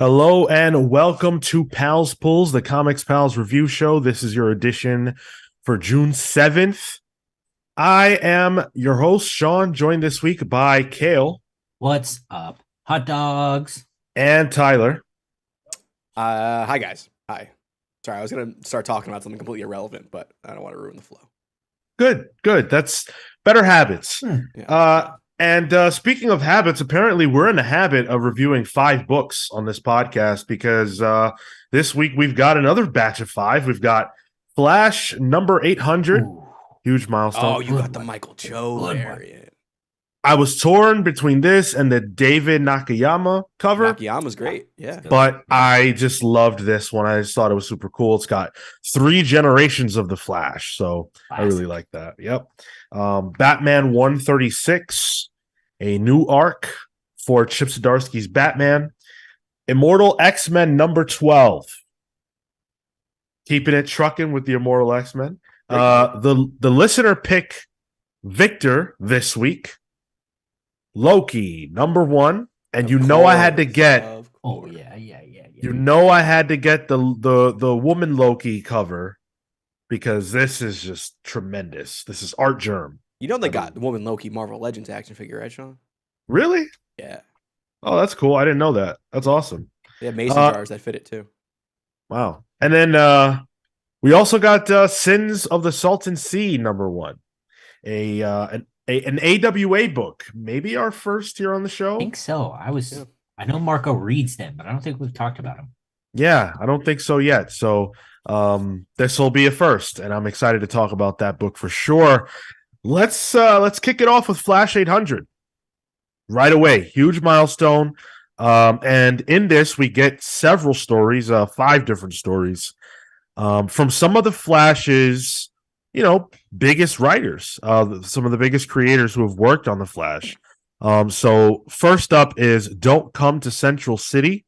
Hello and welcome to Pals Pulls, the Comics Pals review show. This is your edition for June 7th. I am your host, Sean, joined this week by Kale What's up? Hot dogs. and Tyler. Hi guys. Hi. Sorry, I was gonna start talking about something completely irrelevant, but I don't want to ruin the flow. Good. That's better habits. Yeah. Speaking of habits, apparently we're in the habit of reviewing 5 books on this podcast because this week we've got another batch of 5. We've got Flash number 800, Ooh, huge milestone. Oh, you Good got the one. Michael Cho Good one. variant. I was torn between this and the David Nakayama cover, Nakayama's great. Yeah. but I just loved this one. I just thought it was super cool. It's got 3 generations of the Flash, so I really like that. Yep. Batman 136, a new arc for Chip Zdarsky's Batman. Immortal X-Men number 12. Keeping it trucking with the Immortal X-Men. The listener pick Victor this week. Loki number 1, and I had to get. Oh yeah. I had to get the woman Loki cover because this is just tremendous. This is Art Germ. You know they got the Woman Loki Marvel Legends action figure, right, Sean? Really? Yeah. Oh, that's cool. I didn't know that. That's awesome. They have mason jars that fit it too. Wow. And then we also got Sins of the Sultan Sea number 1, an AWA book. Maybe our first here on the show. I think so. I know Marco reads them, but I don't think we've talked about them. Yeah, I don't think so yet. So this will be a first, and I'm excited to talk about that book for sure. Let's kick it off with Flash 800 right away. Huge milestone. And in this, we get several stories, 5 different stories from some of the Flash's, biggest writers, some of the biggest creators who have worked on the Flash. So first up is Don't Come to Central City,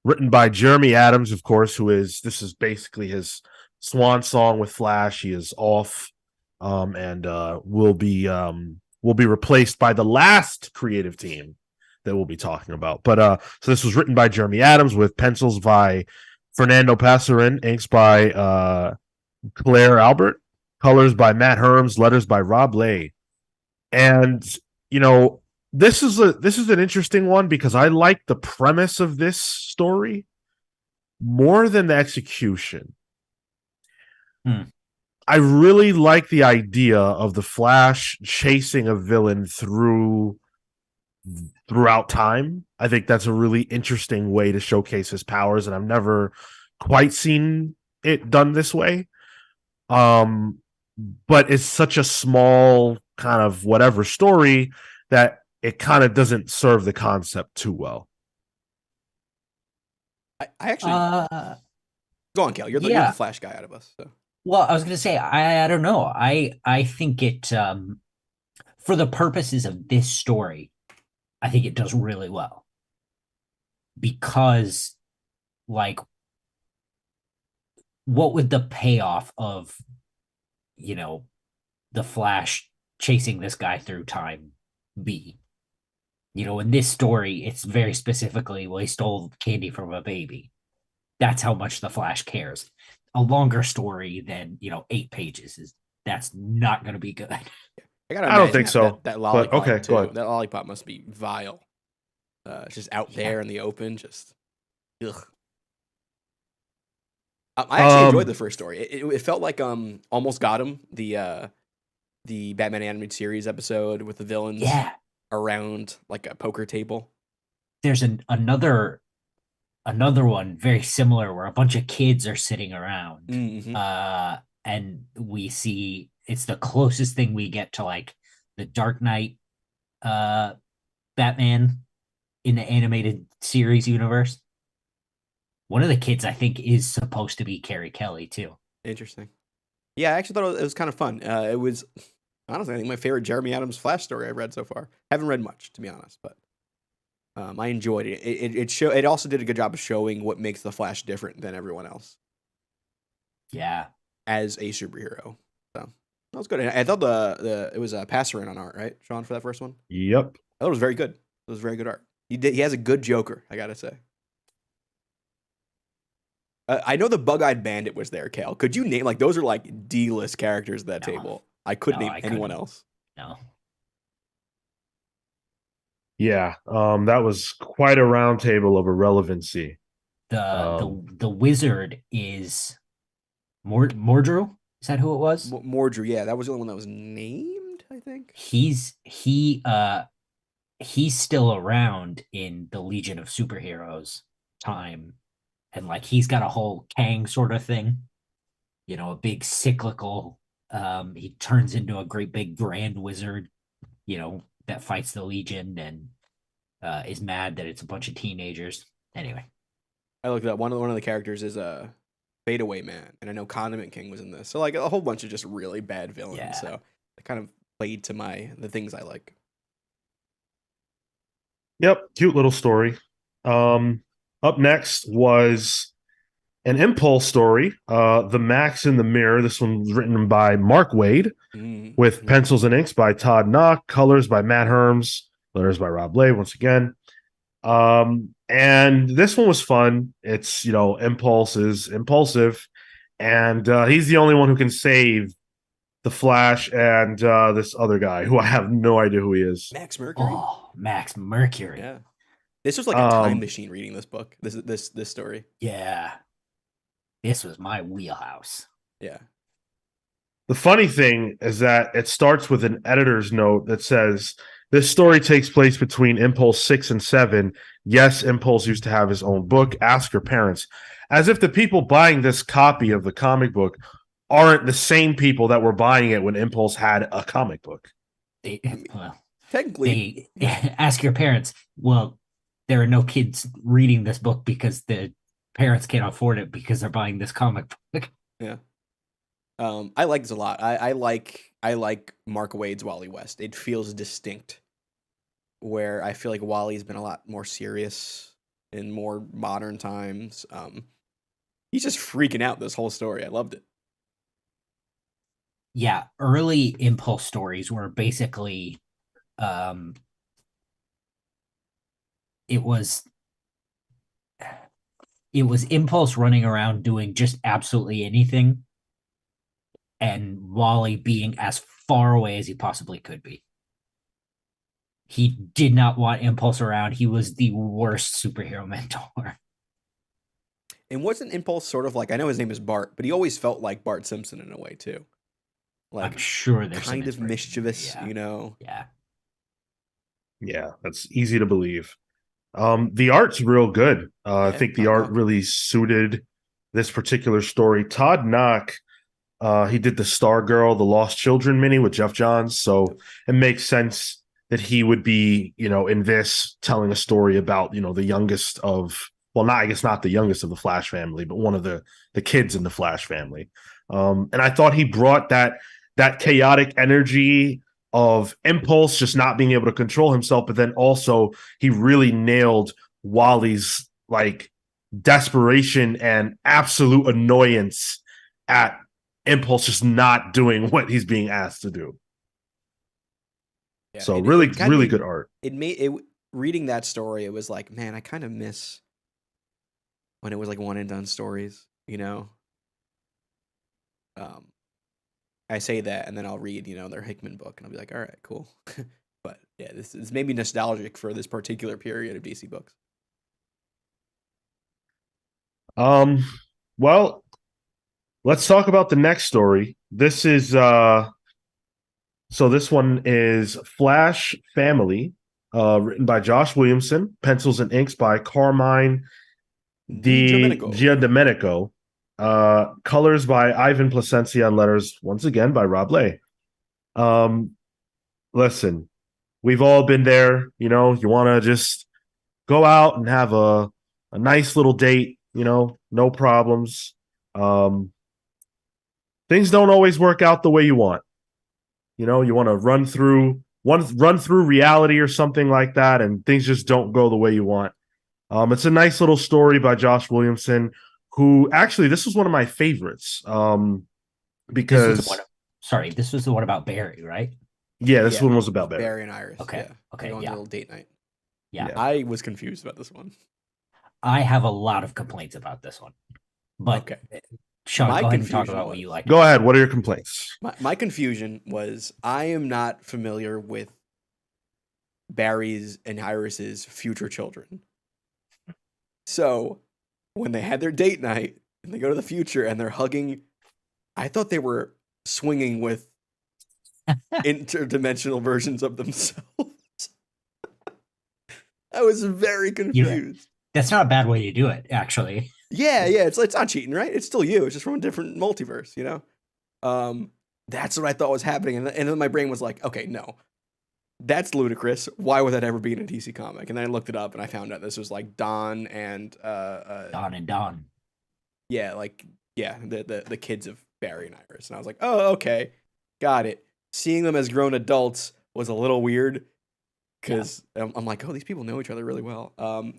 written by Jeremy Adams, of course, this is basically his swan song with Flash. He is off, and will be replaced by the last creative team that we'll be talking about. But so this was written by Jeremy Adams with pencils by Fernando Passarin, inks by Claire Albert, colors by Matt Herms, letters by Rob Lay. And this is an interesting one because I like the premise of this story more than the execution. I really like the idea of the Flash chasing a villain throughout time. I think that's a really interesting way to showcase his powers, and I've never quite seen it done this way. But it's such a small kind of whatever story that it kind of doesn't serve the concept too well. I actually go on, Cal. You're the Flash guy out of us. So. Well, I was gonna say I don't know. I think it for the purposes of this story, I think it does really well. Because like what would the payoff of the Flash chasing this guy through time be? In this story, it's very specifically, well, he stole candy from a baby. That's how much the Flash cares. A longer story than 8 pages that's not going to be good. I don't think so. That lollipop, okay, too. That lollipop must be vile. It's just out there in the open. Just ugh. I actually enjoyed the first story. It felt like Almost Got Him, the Batman animated series episode with the villains around like a poker table. There's another one very similar where a bunch of kids are sitting around, and we see it's the closest thing we get to like the Dark Knight Batman in the animated series universe. One of the kids, I think, is supposed to be Carrie Kelly too. Interesting. Yeah, I actually thought it was kind of fun. It was honestly, I think my favorite Jeremy Adams Flash story I've read so far. Haven't read much, to be honest, but I enjoyed it. It also did a good job of showing what makes the Flash different than everyone else. Yeah, as a superhero. So that was good. And I thought it was Passarin on art, right, Sean, for that first one? Yep. I thought it was very good. It was very good art. He has a good Joker, I gotta say. I know the Bug-Eyed Bandit was there, Kale. Could you name, like, those are like D-list characters at that No. table. I couldn't No, name I anyone couldn't. else. No. Yeah, that was quite a round table of irrelevancy. The wizard is Mordru. Is that who it was? Mordru, yeah, that was the only one that was named, I think. He's still around in the Legion of Superheroes time, and like he's got a whole Kang sort of thing, a big cyclical. He turns into a great big grand wizard, that fights the Legion and is mad that it's a bunch of teenagers. Anyway, I looked at one of the characters is a Fadeaway Man, and I know Condiment King was in this, so like a whole bunch of just really bad villains. Yeah. So it kind of played to the things I like. Yep, cute little story. Up next was an Impulse story, The Max in the Mirror. This one was written by Mark Waid, with pencils and inks by Todd Knock, colors by Matt Herms, letters by Rob Lay once again. And this one was fun. It's, Impulse is impulsive, and he's the only one who can save the Flash and this other guy who I have no idea who he is. Max Mercury. Oh, Max Mercury. Yeah, this was like a time machine reading this book. This story. Yeah, this was my wheelhouse. Yeah. The funny thing is that it starts with an editor's note that says, this story takes place between Impulse 6 and 7. Yes, Impulse used to have his own book. Ask your parents. As if the people buying this copy of the comic book aren't the same people that were buying it when Impulse had a comic book. Technically, ask your parents. Well, there are no kids reading this book because the parents can't afford it because they're buying this comic book. Yeah. I like this a lot. I like Mark Waid's Wally West. It feels distinct, where I feel like Wally's been a lot more serious in more modern times. He's just freaking out this whole story. I loved it. Yeah, early Impulse stories were basically it was Impulse running around doing just absolutely anything, and Wally being as far away as he possibly could be. He did not want Impulse around. He was the worst superhero mentor. And wasn't Impulse sort of like, I know his name is Bart, but he always felt like Bart Simpson in a way too. Like, I'm sure there's kind of mischievous, Yeah. Yeah, that's easy to believe. The art's real good. I think the art really suited this particular story. Todd Knock, he did the Stargirl, the Lost Children mini with Jeff Johns, so it makes sense that he would be, in this, telling a story about, the youngest of, well, not the youngest of the Flash family, but one of the kids in the Flash family. And I thought he brought that chaotic energy of Impulse just not being able to control himself, but then also he really nailed Wally's like desperation and absolute annoyance at Impulse just not doing what he's being asked to do. Yeah, so really good art. It made it, reading that story, it was like, man, I kind of miss when it was like one and done stories, I say that and then I'll read, their Hickman book and I'll be like, all right, cool. But yeah, this is maybe nostalgic for this particular period of DC books. Well, let's talk about the next story. This is so this one is Flash Family, written by Josh Williamson, pencils and inks by Carmine Giandomenico. Colors by Ivan Placencia, and letters once again by Rob Lay. Listen, we've all been there. You want to just go out and have a nice little date. No problems. Things don't always work out the way you want. You want to run through reality or something like that, and things just don't go the way you want. It's a nice little story by Josh Williamson, who actually, this was one of my favorites. Because this was the one about Barry, right? Yeah, this one was about Barry and Iris. Okay. Yeah. Okay. On a little date night. Yeah. I was confused about this one. I have a lot of complaints about this one. But Okay. Sean, My go ahead and talk confusion about what was- you like. Go ahead. What are your complaints? My confusion was I am not familiar with Barry's and Iris's future children. So when they had their date night and they go to the future and they're hugging, I thought they were swinging with interdimensional versions of themselves. I was very confused. That's not a bad way to do it, actually. Yeah, it's not cheating, right? It's still you. It's just from a different multiverse, you know? That's what I thought was happening. And then my brain was like, okay, no. That's ludicrous. Why would that ever be in a DC comic? And then I looked it up and I found out this was like Don and Don and Don. yeah, the kids of Barry and Iris. And I was like, oh, okay. Got it. Seeing them as grown adults was a little weird. Because I'm like, oh, these people know each other really well.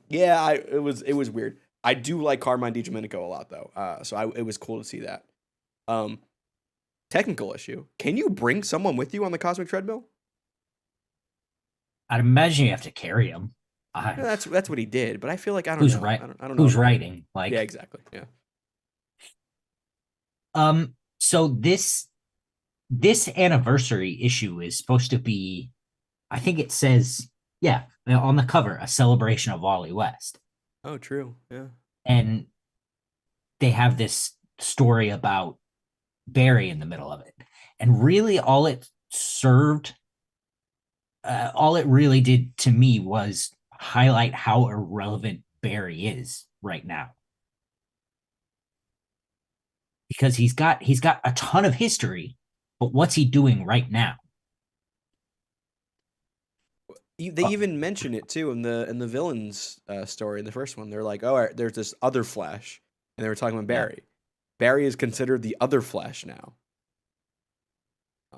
It was weird. I do like Carmine DiGiomenico a lot, though. It was cool to see that. Technical issue. Can you bring someone with you on the cosmic treadmill? I'd imagine you have to carry him. Yeah, that's what he did, but I feel like I don't Who's know. right? I don't know. Who's writing? Like, Yeah, exactly. Yeah. So this anniversary issue is supposed to be, I think it says, on the cover, a celebration of Wally West. Oh, true. Yeah. And they have this story about Barry in the middle of it. And really all it really did to me was highlight how irrelevant Barry is right now. Because he's got a ton of history, but what's he doing right now? They even mention it too in the villains story in the first one. They're like, oh, there's this other Flash, and they were talking about Barry. Barry is considered the other Flash now.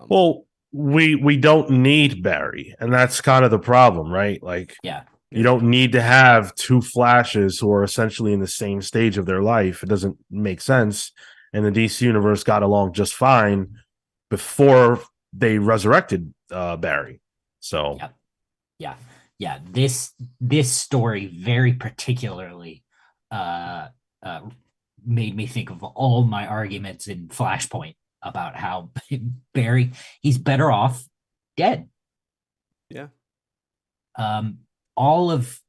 Well, we don't need Barry, and that's kind of the problem, right? Like, you don't need to have two Flashes who are essentially in the same stage of their life. It doesn't make sense. And the DC universe got along just fine before they resurrected Barry. So this story very particularly made me think of all my arguments in Flashpoint about how Barry, he's better off dead. Yeah. All of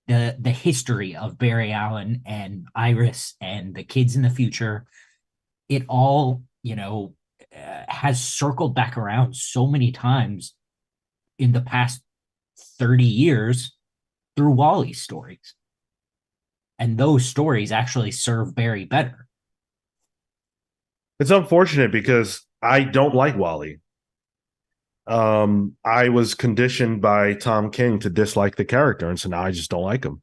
the history of Barry Allen and Iris and the kids in the future, it all, has circled back around so many times in the past 30 years through Wally's stories. And those stories actually serve Barry better. It's unfortunate because I don't like Wally. I was conditioned by Tom King to dislike the character, and so now I just don't like him.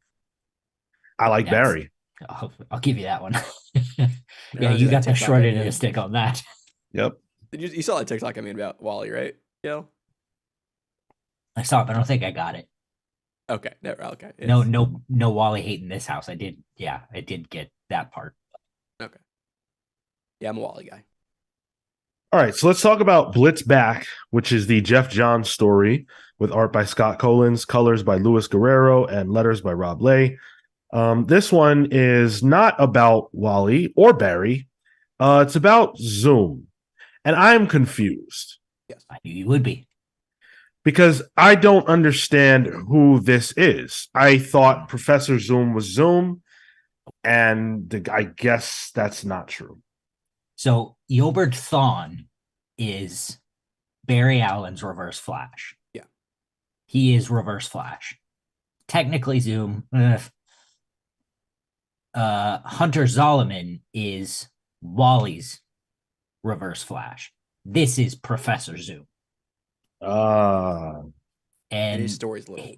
I like Barry. I'll give you that one. Yeah, you got the TikTok short end of the stick on that. Yep. You saw that TikTok I made about Wally, right? Yeah. I saw it, but I don't think I got it. Okay. Never. Okay. No Wally hate in this house. I did get that part. Okay. Yeah, I'm a Wally guy. All right, so let's talk about Blitz Back, which is the Jeff Johns story with art by Scott Collins, colors by Luis Guerrero, and letters by Rob Lay. This one is not about Wally or Barry. It's about Zoom. And I'm confused. Yes. I knew you would be. Because I don't understand who this is. I thought Professor Zoom was Zoom, and I guess that's not true. So Yobert Thawne is Barry Allen's Reverse Flash. Yeah. He is Reverse Flash. Technically Zoom. Hunter Zolomon is Wally's Reverse Flash. This is Professor Zoom. And his story's a little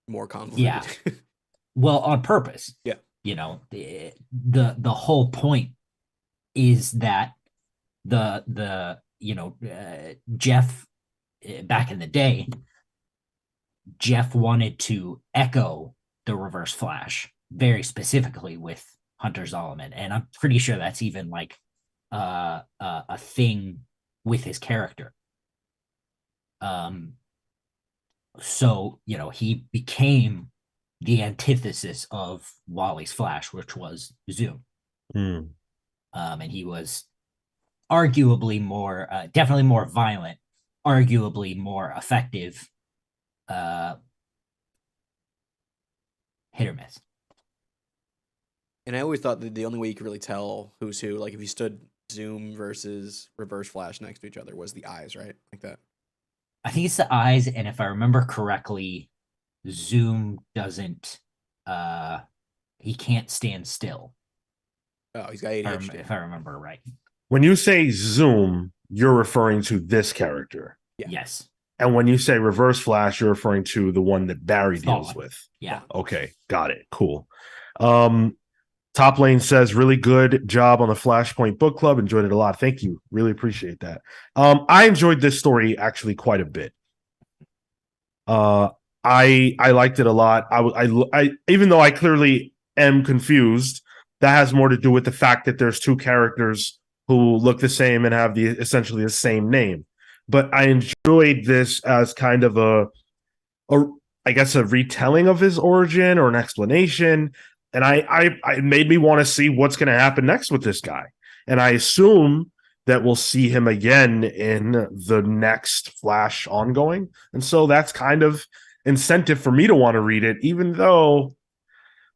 more convoluted. Yeah. Well, on purpose. Yeah. The whole point is that Jeff, back in the day, Jeff wanted to echo the Reverse Flash very specifically with Hunter Zolomon, and I'm pretty sure that's even like a thing with his character. So he became the antithesis of Wally's Flash, which was Zoom. Hmm. And he was arguably more, definitely more violent, arguably more effective, hit or miss. And I always thought that the only way you could really tell who's who, like if you stood Zoom versus Reverse Flash next to each other, was the eyes, right? Like that. I think it's the eyes, and if I remember correctly, Zoom doesn't. He can't stand still. Oh, he's got ADHD. If I remember right. When you say Zoom, you're referring to this character. Yeah. Yes. And when you say Reverse Flash, you're referring to the one that Barry deals with. Yeah. Okay, got it. Cool. Top Lane says, really good job on the Flashpoint Book Club. Enjoyed it a lot. Thank you. Really appreciate that. I enjoyed this story actually quite a bit. I liked it a lot. I even though I clearly am confused, that has more to do with the fact that there's two characters who look the same and have essentially the same name. But I enjoyed this as kind of I guess a retelling of his origin or an explanation. And it made me want to see what's going to happen next with this guy. And I assume that we'll see him again in the next Flash ongoing. And so that's kind of incentive for me to want to read it, even though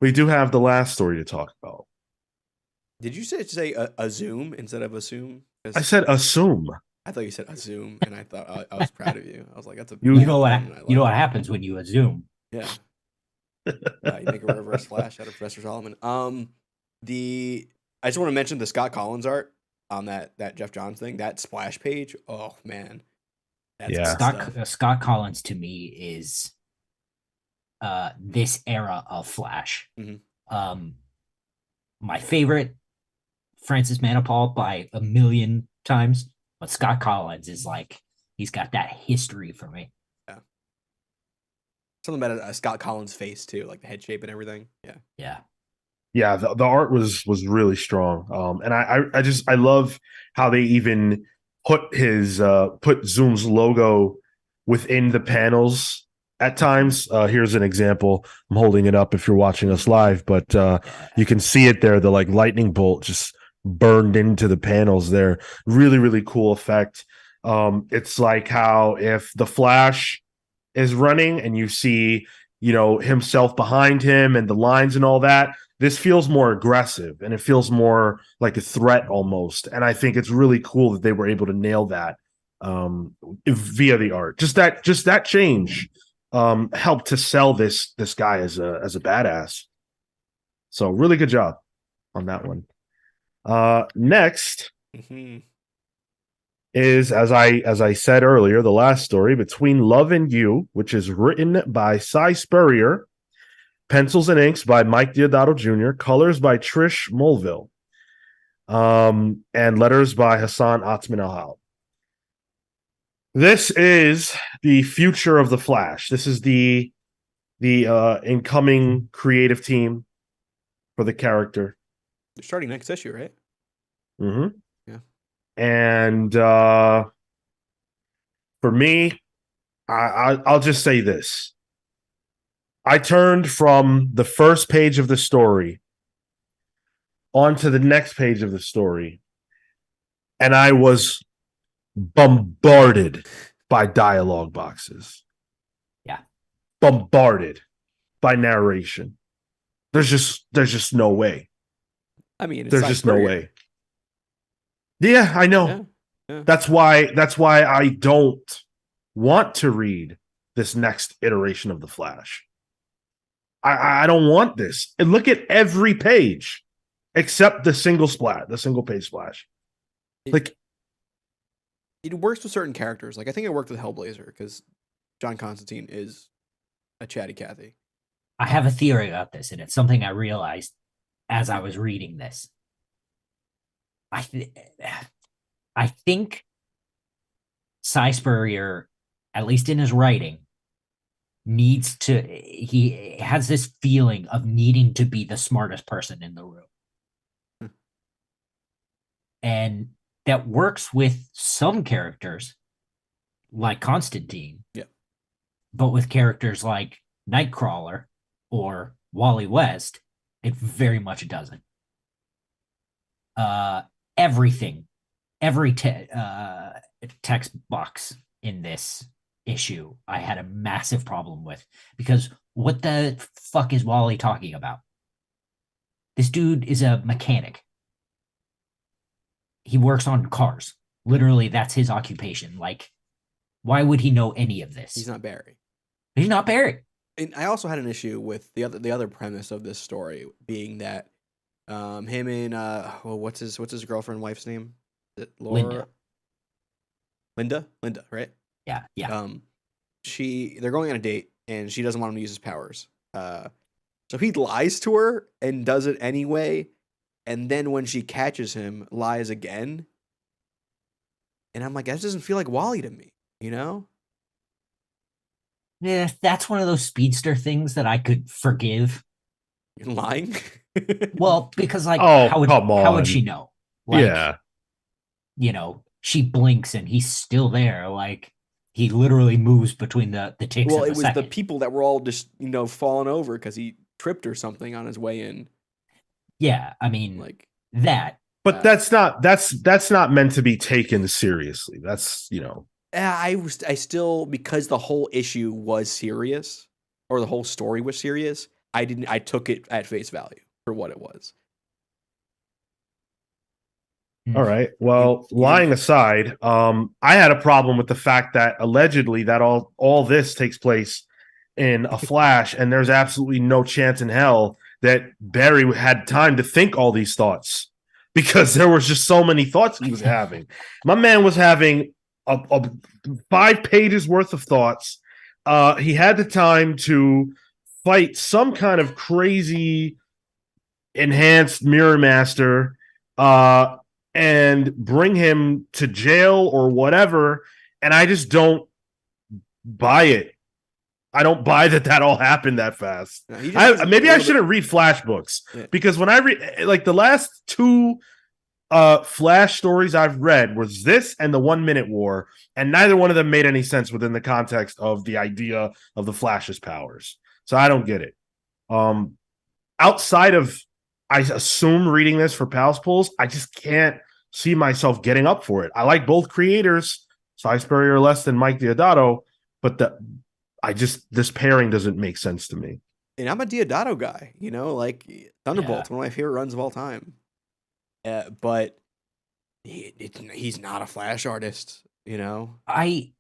we do have the last story to talk about. Did you say a Zoom instead of assume? I said assume. I thought you said assume, and I thought I was proud of you. I was like, that's a you know what happens when you assume. Yeah. You make a Reverse Flash out of Professor Solomon. I just want to mention the Scott Collins art on that Jeff Johns thing. That splash page. Oh man, that's Scott Collins to me is this era of Flash. Mm-hmm. My favorite, Francis Manapul by a million times, but Scott Collins is like he's got that history for me. Something about a Scott Collins face too, like the head shape and everything. Yeah. The art was really strong. And I love how they even put put Zoom's logo within the panels at times. Here's an example. I'm holding it up if you're watching us live, but you can see it there. The like lightning bolt just burned into the panels there. Really, really cool effect. It's like how if the Flash is running and you see, himself behind him and the lines and all that, this feels more aggressive and it feels more like a threat almost. And I think it's really cool that they were able to nail that via the art. Just that change helped to sell this guy as a badass. So really good job on that one. Next. Mm-hmm. Is as I said earlier, the last story, Between Love and You, which is written by Cy Spurrier, pencils and inks by Mike Deodato Jr., colors by Trish Mulville, and letters by Hassan Otsman-Al. This is the future of the Flash. This is the incoming creative team for the character. They're starting next issue, right? Mm-hmm. Yeah. And for me, I'll just say this. I turned from the first page of the story onto the next page of the story, and I was bombarded by dialogue boxes. Yeah. Bombarded by narration. There's just no way. I mean, there's just no way. Yeah, I know. Yeah. That's why I don't want to read this next iteration of the Flash. I don't want this. And look at every page except the single page splash. It works with certain characters. Like I think it worked with Hellblazer because John Constantine is a chatty Cathy. I have a theory about this, and it's something I realized as I was reading this. I think Cy Spurrier, at least in his writing, he has this feeling of needing to be the smartest person in the room. And that works with some characters like Constantine. Yeah. But with characters like Nightcrawler or Wally West, it very much doesn't. Everything, every text box in this issue, I had a massive problem with, because what the fuck is Wally talking about? This dude is a mechanic. He works on cars. Literally, that's his occupation. Like, why would he know any of this? He's not Barry. He's not Barry. And I also had an issue with the other premise of this story being that him and what's his girlfriend wife's name? Is it Laura? Linda, right? Yeah. They're going on a date and she doesn't want him to use his powers. So he lies to her and does it anyway, and then when she catches him, lies again. And I'm like, that doesn't feel like Wally to me, you know? Yeah, that's one of those speedster things that I could forgive. You're lying? Well, because like, Oh, how come would on. she know? Like, Yeah. you know, she blinks and he's still there. Like, he literally moves between the ticks Well, of it a was second. the people that were all just, falling over because he tripped or something on his way in. Yeah, I mean, Like, that. But that's not meant to be taken seriously. That's, I still, because the whole issue was serious, or the whole story was serious, I took it at face value for what it was. all right. Well, lying aside, I had a problem with the fact that allegedly that all this takes place in a flash, and there's absolutely no chance in hell that Barry had time to think all these thoughts, because there was just so many thoughts he was having. My man was having a 5 pages worth of thoughts. He had the time to fight some kind of crazy enhanced Mirror Master, and bring him to jail or whatever. And I just don't buy it. I don't buy that all happened that fast. No, Maybe I shouldn't read Flash books, because when I read, like, the last 2 Flash stories I've read was this and the 1 Minute War, and neither one of them made any sense within the context of the idea of the Flash's powers. So I don't get it. Outside of, I assume, reading this for Pals Pulls, I just can't see myself getting up for it. I like both creators, Cy Spurrier less than Mike Deodato, but this pairing doesn't make sense to me. And I'm a Deodato guy, like Thunderbolt's one of my favorite runs of all time. But he's not a Flash artist, I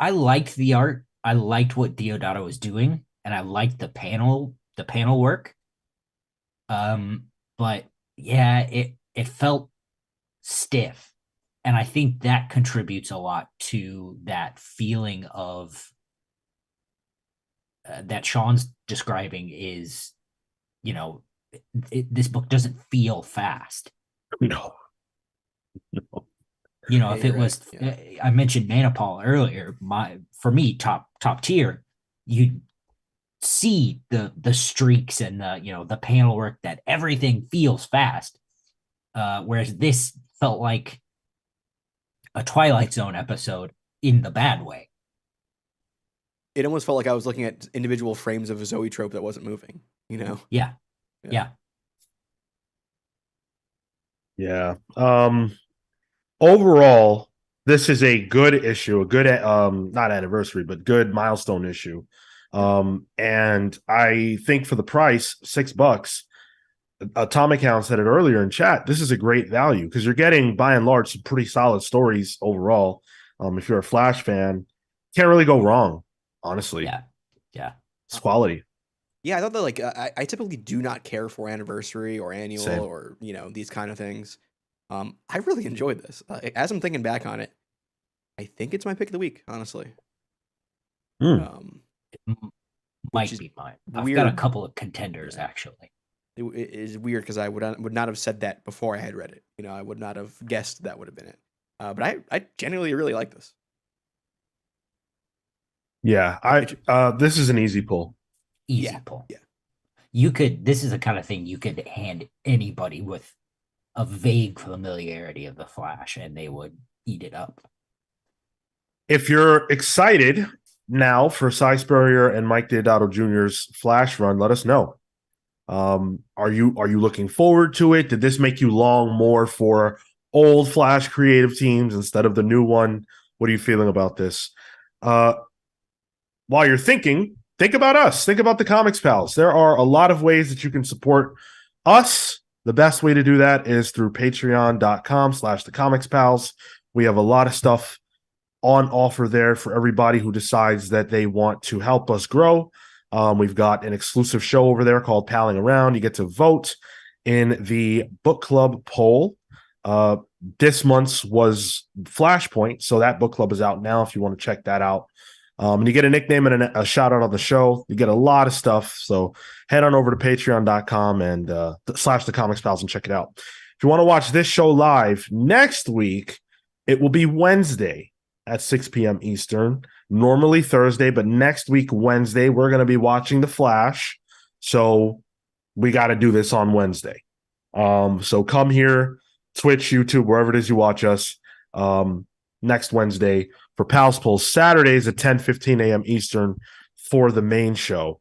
liked the art. I liked what Deodato was doing, and I liked the panel work. But yeah, it felt stiff, and I think that contributes a lot to that feeling of that Sean's describing. Is, this book doesn't feel fast. No. If it was, I mentioned Manipal earlier. For me, top tier. You see the streaks and the panel work, that everything feels fast. Whereas this felt like a Twilight Zone episode in the bad way. It almost felt like I was looking at individual frames of a Zoetrope that wasn't moving, Yeah. Yeah. Overall, this is a good issue, a good not anniversary, but good milestone issue. And I think for the price, $6, Atomic Hound said it earlier in chat, this is a great value, because you're getting, by and large, some pretty solid stories overall. If you're a Flash fan, can't really go wrong, honestly. Yeah. It's quality. Yeah, I thought that, like, I typically do not care for anniversary or annual. Same. Or, these kind of things. I really enjoyed this. As I'm thinking back on it, I think it's my pick of the week, honestly. It might be mine. I've got a couple of contenders, actually. It is weird because I would not have said that before I had read it. I would not have guessed that would have been it. But I genuinely really like this. Yeah, this is an easy pull. Easy pull. Yeah. This is the kind of thing you could hand anybody with a vague familiarity of the Flash, and they would eat it up. If you're excited now for Cy Spurrier and Mike Deodato Jr.'s Flash run, let us know. Are you looking forward to it? Did this make you long more for old Flash creative teams instead of the new one? What are you feeling about this? While you're thinking, think about us. Think about the Comics Pals. There are a lot of ways that you can support us. The best way to do that is through patreon.com/thecomicspals. We have a lot of stuff on offer there for everybody who decides that they want to help us grow. We've got an exclusive show over there called Palling Around. You get to vote in the book club poll. This month's was Flashpoint, so that book club is out now if you want to check that out. And you get a nickname and a shout out on the show. You get a lot of stuff. So head on over to patreon.com and /the Comics Pals and check it out. If you want to watch this show live next week, it will be Wednesday at 6 p.m. Eastern. Normally Thursday, but next week, Wednesday, we're going to be watching The Flash. So we got to do this on Wednesday. So come here, Twitch, YouTube, wherever it is you watch us, next Wednesday for Pals Polls. Saturdays at 10:15 a.m. Eastern for the main show.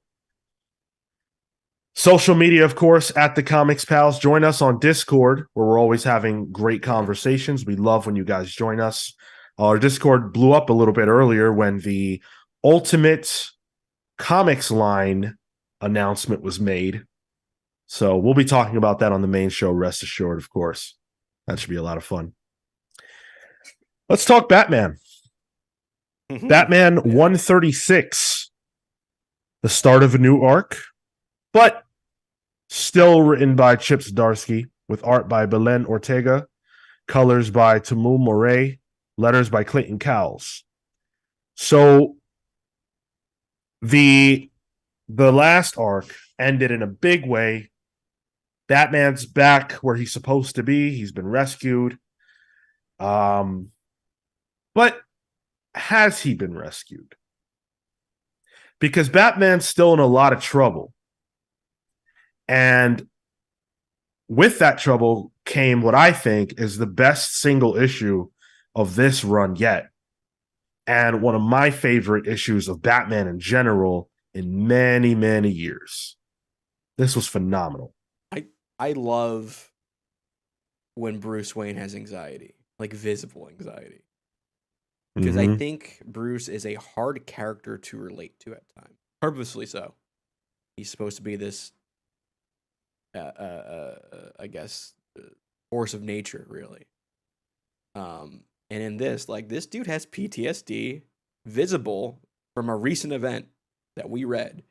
Social media, of course, at the Comics Pals. Join us on Discord, where we're always having great conversations. We love when you guys join us. Our Discord blew up a little bit earlier when the Ultimate Comics line announcement was made. So we'll be talking about that on the main show, rest assured, of course. That should be a lot of fun. Let's talk Batman. Batman 136. The start of a new arc, but still written by Chip Zdarsky, with art by Belen Ortega, colors by Tamu Moret, letters by Clayton Cowles. So the last arc ended in a big way. Batman's back where he's supposed to be. He's been rescued. But has he been rescued? Because Batman's still in a lot of trouble. And with that trouble came what I think is the best single issue of this run yet. And one of my favorite issues of Batman in general in many, many years. This was phenomenal. I love when Bruce Wayne has anxiety, like visible anxiety. Because I think Bruce is a hard character to relate to at times. Purposefully so. He's supposed to be this, I guess, force of nature, really. And in this, like, this dude has PTSD visible from a recent event that we read.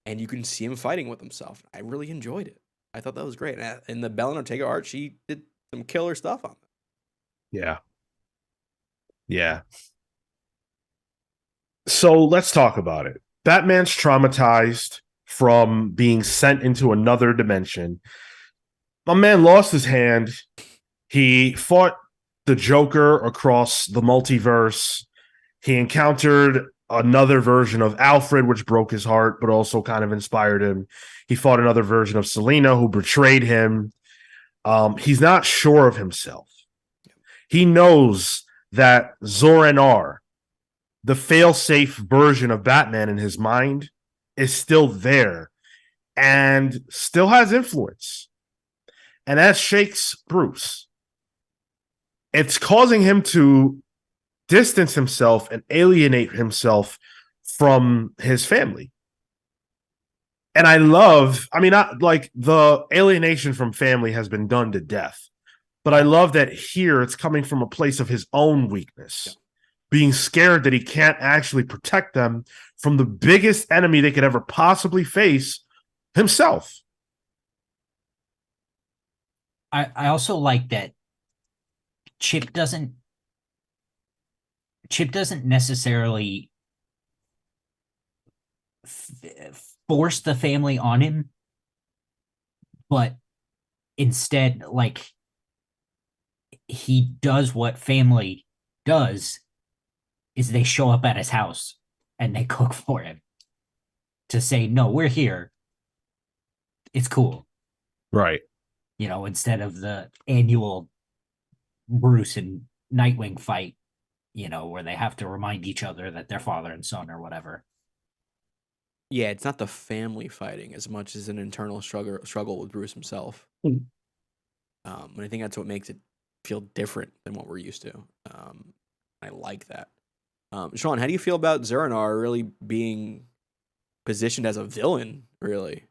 And you can see him fighting with himself. I really enjoyed it. I thought that was great. And the Belen Ortega art, she did some killer stuff on it. Yeah. Yeah. So let's talk about it. Batman's traumatized from being sent into another dimension. My man lost his hand. He fought the Joker across the multiverse. He encountered another version of Alfred, which broke his heart, but also kind of inspired him. He fought another version of Selina, who betrayed him. He's not sure of himself. He knows that Zor-N-R, the fail-safe version of Batman in his mind, is still there and still has influence. And that shakes Bruce. It's causing him to distance himself and alienate himself from his family. And like the alienation from family has been done to death. But I love that here it's coming from a place of his own weakness, being scared that he can't actually protect them from the biggest enemy they could ever possibly face, himself. I also like that Chip doesn't necessarily force the family on him, but instead, like, he does what family does, is they show up at his house and they cook for him to say, no, we're here. It's cool. Right. You know, instead of the annual Bruce and Nightwing fight where they have to remind each other that they're father and son or whatever. Yeah, it's not the family fighting as much as an internal struggle with Bruce himself. And I think that's what makes it feel different than what we're used to. I like that. Sean, how do you feel about Zur-En-Arrh really being positioned as a villain, really?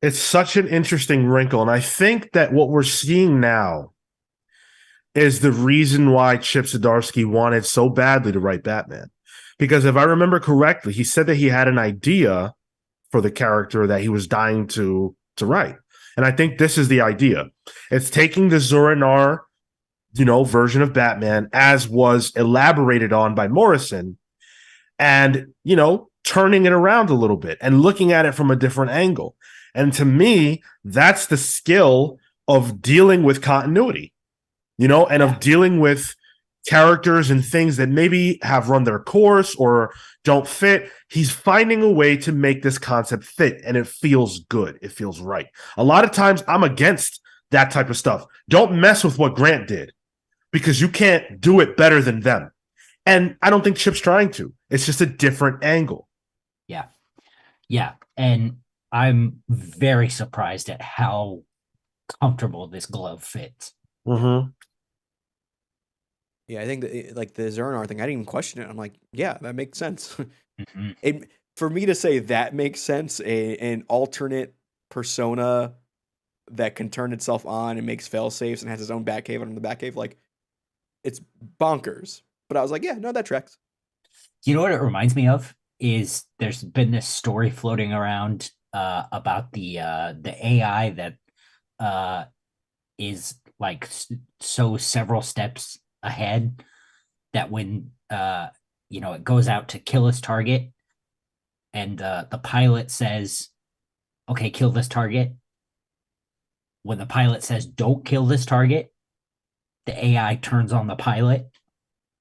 It's such an interesting wrinkle. And I think that what we're seeing now is the reason why Chip Zdarsky wanted so badly to write Batman. Because if I remember correctly, he said that he had an idea for the character that he was dying to write. And I think this is the idea. It's taking the Zur-En-Arrh, version of Batman as was elaborated on by Morrison and, turning it around a little bit and looking at it from a different angle. And to me, that's the skill of dealing with continuity, and of dealing with characters and things that maybe have run their course or don't fit. He's finding a way to make this concept fit, and it feels good. It feels right. A lot of times I'm against that type of stuff. Don't mess with what Grant did because you can't do it better than them. And I don't think Chip's trying to. It's just a different angle. Yeah. Yeah. And I'm very surprised at how comfortable this glove fits. Mm-hmm. Yeah, I think that, like the Zur-En-Arrh thing, I didn't even question it. I'm like, yeah, that makes sense. For me to say that makes sense, an alternate persona that can turn itself on and makes fail safes and has his own Batcave under the Batcave, like, it's bonkers. But I was like, yeah, no, that tracks. You know what it reminds me of is there's been this story floating around about the AI that is like so several steps ahead that when it goes out to kill its target and the pilot says, okay, kill this target. When the pilot says don't kill this target, the AI turns on the pilot.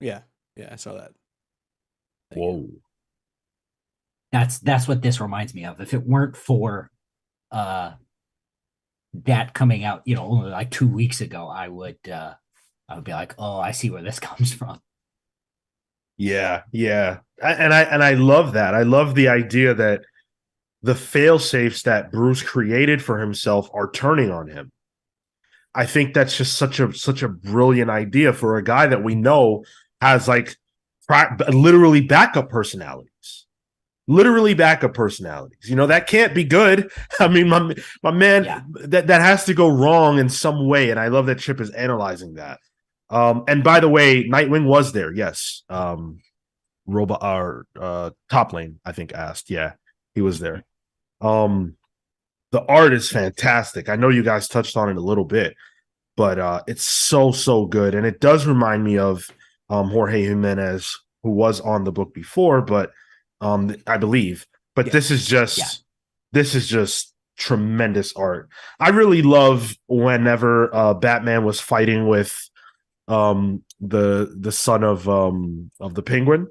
Yeah, I saw that. Whoa. That's what this reminds me of. If it weren't for that coming out, only like 2 weeks ago, I would be like, oh, I see where this comes from. Yeah. And I love that. I love the idea that the fail safes that Bruce created for himself are turning on him. I think that's just such a brilliant idea for a guy that we know has like literally backup personalities. That can't be good. I mean, my man, that has to go wrong in some way. And I love that Chip is analyzing that. And by the way, Nightwing was there. Yes. Robot or Top Lane, I think, asked. Yeah, he was there. The art is fantastic. I know you guys touched on it a little bit, but it's so good. And it does remind me of Jorge Jimenez, who was on the book before, but I believe. But this is just tremendous art. I really love whenever Batman was fighting with the son of the Penguin,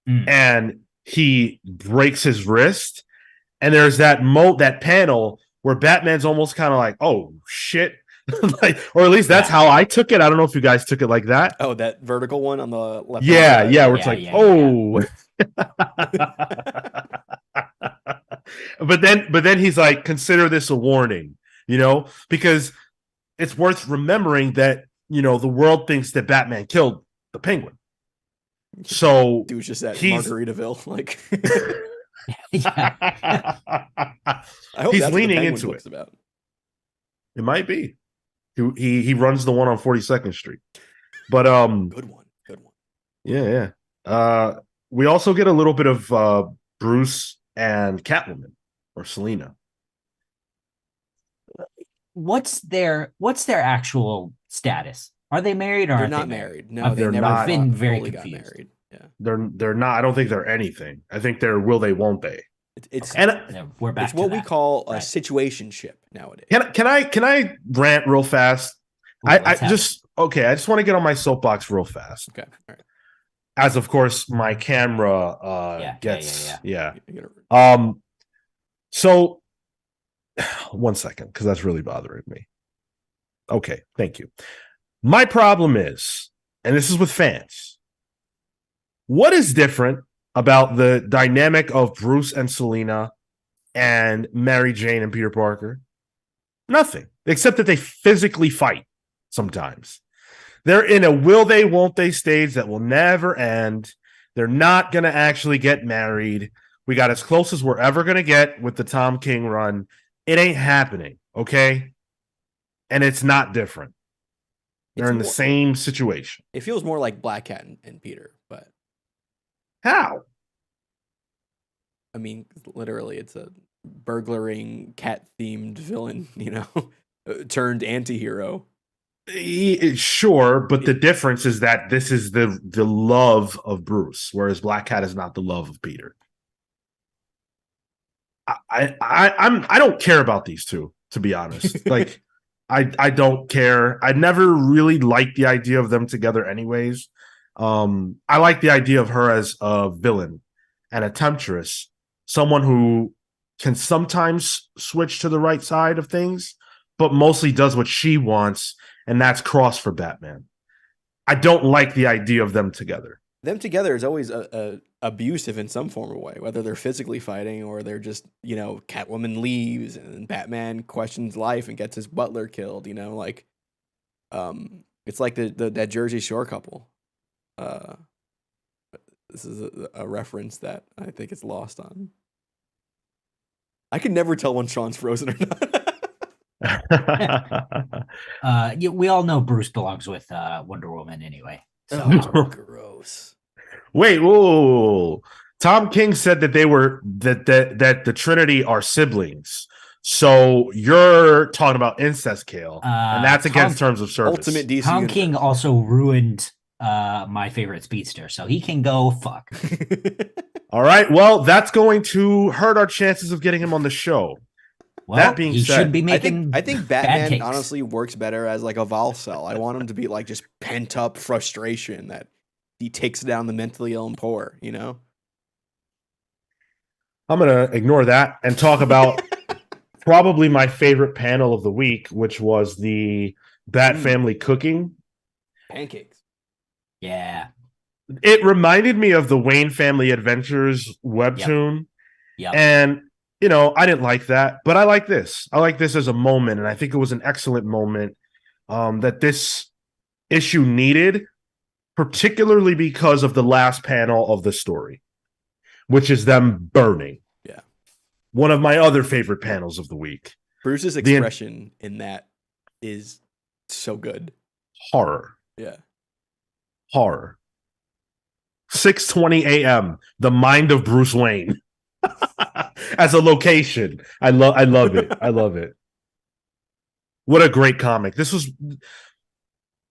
and he breaks his wrist, and there's that panel where Batman's almost kind of like, oh shit. Or at least that's how I took it. I don't know if you guys took it like that. Oh, that vertical one on the left. Yeah, where it's like, oh. But then he's like, consider this a warning, because it's worth remembering that, the world thinks that Batman killed the Penguin. So dude's just at Margaritaville, like. I hope he's leaning into it. About. It might be. He runs the one on 42nd Street, but good one. Yeah. We also get a little bit of Bruce and Catwoman or Selina. What's their actual status? Are they married or they're aren't not they married? No, they're never not. Been very fully confused. got married. Yeah, they're not. I don't think they're anything. I think they're will they, won't they. It's and we're back. It's what to we call a situationship nowadays. Can I rant real fast? Ooh, I just want to get on my soapbox real fast. Okay, all right. As of course my camera gets. So 1 second, because that's really bothering me. Okay, thank you. My problem is, and this is with fans, What is different about the dynamic of Bruce and Selena and Mary Jane and Peter Parker? Nothing, except that they physically fight sometimes. They're in a will they, won't they stage that will never end. They're not going to actually get married. We got as close as we're ever going to get with the Tom King run. It ain't happening, okay? And it's not different. They're in the same situation. It feels more like Black Cat and Peter, but how? I mean, literally, it's a burglaring cat-themed villain, turned anti-hero. Sure, but the difference is that this is the love of Bruce, whereas Black Cat is not the love of Peter. I don't care about these two, to be honest. Like, I don't care. I never really liked the idea of them together, anyways. I like the idea of her as a villain and a temptress, someone who can sometimes switch to the right side of things, but mostly does what she wants, and that's cross for Batman. I don't like the idea of them together. Them together is always abusive in some form or way, whether they're physically fighting or they're just, Catwoman leaves and Batman questions life and gets his butler killed, it's like that Jersey Shore couple. This is a reference that I think is lost on. I can never tell when Sean's frozen or not. We all know Bruce belongs with Wonder Woman anyway. So. Oh, gross. Wait, whoa. Tom King said that they were that the Trinity are siblings. So you're talking about incest, Kale, and that's against terms of service. Ultimate DC Tom universe. King also ruined my favorite speedster, so he can go fuck. All right, well, that's going to hurt our chances of getting him on the show. Well, that being he said, should be making. I think Batman honestly works better as like a Vol cell. I want him to be like just pent up frustration that he takes down the mentally ill and poor. I'm gonna ignore that and talk about probably my favorite panel of the week, which was the Bat Family cooking pancakes. Yeah, it reminded me of the Wayne Family Adventures webtoon, and I didn't like that, but I like this. I like this as a moment, and I think it was an excellent moment that this issue needed, particularly because of the last panel of the story, which is them burning. Yeah. One of my other favorite panels of the week. Bruce's expression in that is so good. Horror. Yeah. Horror. 6:20 a.m. The mind of Bruce Wayne. As a location. I love it. I love it. What a great comic.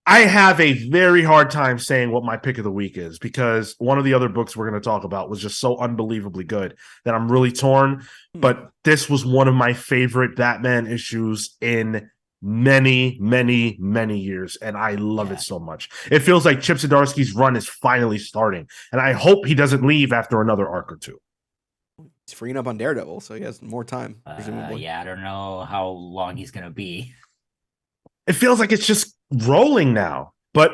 I have a very hard time saying what my pick of the week is because one of the other books we're going to talk about was just so unbelievably good that I'm really torn. But this was one of my favorite Batman issues in many, many, many years, and I love it so much. It feels like Chip Zdarsky's run is finally starting, and I hope he doesn't leave after another arc or two. He's freeing up on Daredevil, so he has more time, presumably. Yeah, I don't know how long he's going to be. It feels like it's just rolling now. But,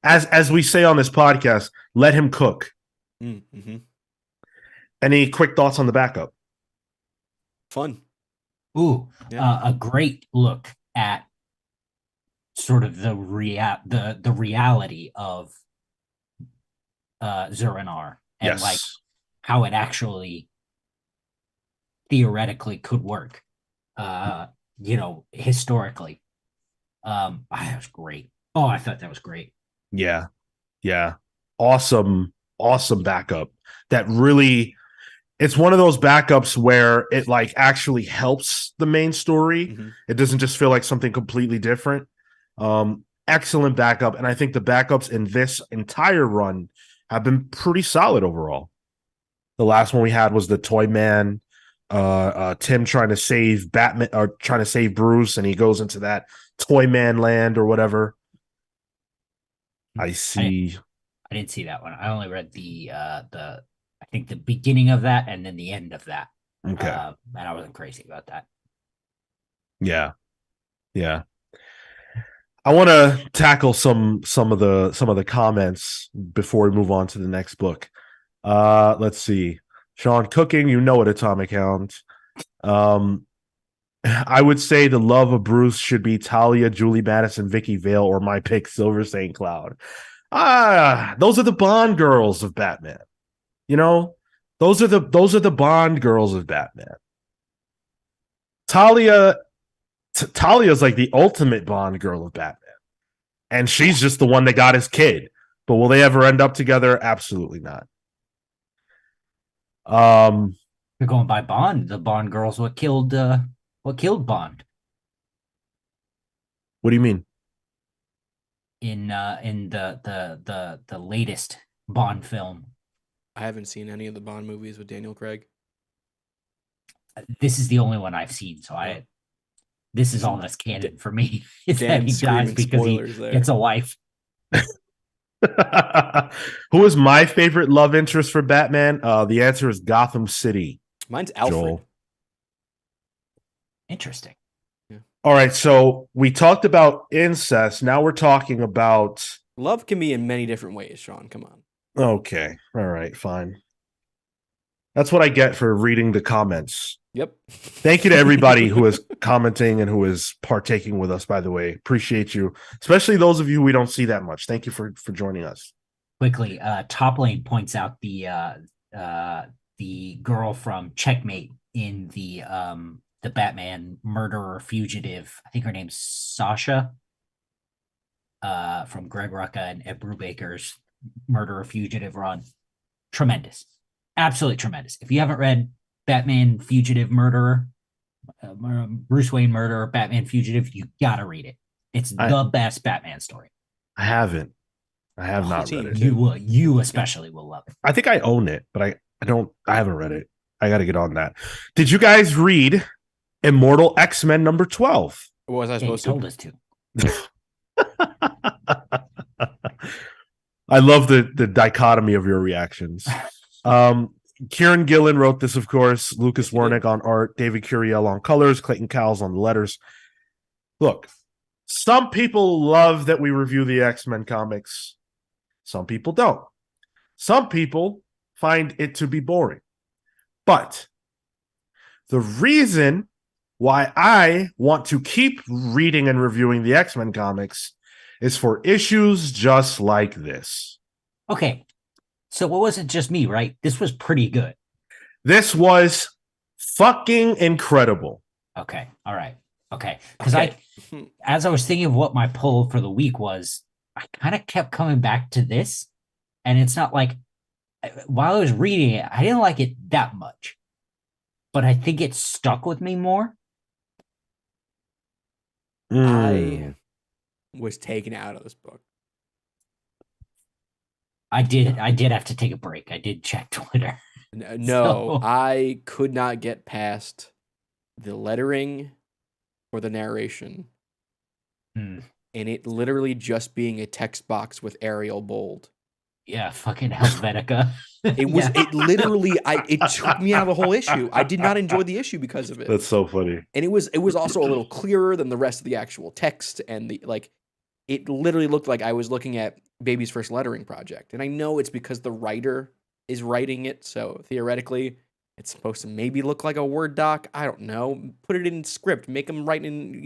as we say on this podcast, let him cook. Mm-hmm. Any quick thoughts on the backup? Fun. Ooh, a great look at sort of the reality of Zur-En-Arrh and like how it actually theoretically could work. Historically. That was great. Oh, I thought that was great. Yeah. Awesome backup. That really, it's one of those backups where it like actually helps the main story. Mm-hmm. It doesn't just feel like something completely different. Excellent backup. And I think the backups in this entire run have been pretty solid overall. The last one we had was the Toy Man, Tim trying to save Batman or trying to save Bruce, and he goes into that Toy Man land or whatever. I see. I didn't see that one. I only read I think the beginning of that and then the end of that. Okay. And I wasn't crazy about that. Yeah. I want to tackle some of the comments before we move on to the next book. Let's see. Sean Cooking, you know at Atomic Hound. I would say the love of Bruce should be Talia, Julie Madison, Vicky Vale, or my pick, Silver St. Cloud. Those are the Bond girls of Batman. You know, those are the Bond girls of Batman. Talia's like the ultimate Bond girl of Batman. And she's just the one that got his kid. But will they ever end up together? Absolutely not. You're going by Bond. The Bond girls what killed Bond What do you mean? in the latest Bond film. I haven't seen any of the Bond movies with Daniel Craig. This is the only one I've seen, so this is all that's canon for me. Is that Dan he dies screaming because he spoilers there. gets a wife. Who is my favorite love interest for Batman? The answer is Gotham City. Mine's Alfred. Joel. Interesting. All right, so we talked about incest. Now we're talking about. Love can be in many different ways, Sean. Come on. Okay. All right, fine. That's what I get for reading the comments. Yep. Thank you to everybody who is commenting and who is partaking with us, by the way. Appreciate you, especially those of you we don't see that much. Thank you for joining us. Quickly, Top Lane points out the girl from Checkmate in the Batman murderer fugitive. I think her name's Sasha. From Greg Rucka and Ed Brubaker's murderer fugitive run. Tremendous. Absolutely tremendous. If you haven't read Batman Fugitive Murderer, Bruce Wayne Murderer, Batman Fugitive, you gotta read it. It's the best Batman story. I haven't. I have not read it. You especially will love it. I think I own it, but I haven't read it. I got to get on that. Did you guys read Immortal X-Men number 12? What was I supposed told us to. I love the dichotomy of your reactions. Kieran Gillen wrote this, of course. Lucas Wernick on art, David Curiel on colors, Clayton Cowles on the letters. Look, some people love that we review the X-Men comics. Some people don't. Some people find it to be boring. But the reason why I want to keep reading and reviewing the X-Men comics is for issues just like this. Okay. So it wasn't just me, right? This was pretty good. This was fucking incredible. Okay. All right. Okay. Because as I was thinking of what my pull for the week was, I kind of kept coming back to this. And it's not like, while I was reading it, I didn't like it that much. But I think it stuck with me more. I was taken out of this book. I did have to take a break. I did check Twitter. No, I could not get past the lettering or the narration. And it literally just being a text box with Arial bold. Yeah, fucking Helvetica. It was it literally it took me out of the whole issue. I did not enjoy the issue because of it. That's so funny. And it was also a little clearer than the rest of the actual text, and it literally looked like I was looking at Baby's first lettering project. And I know it's because the writer is writing it, so theoretically it's supposed to maybe look like a Word doc. I don't know. Put it in script. Make them write in,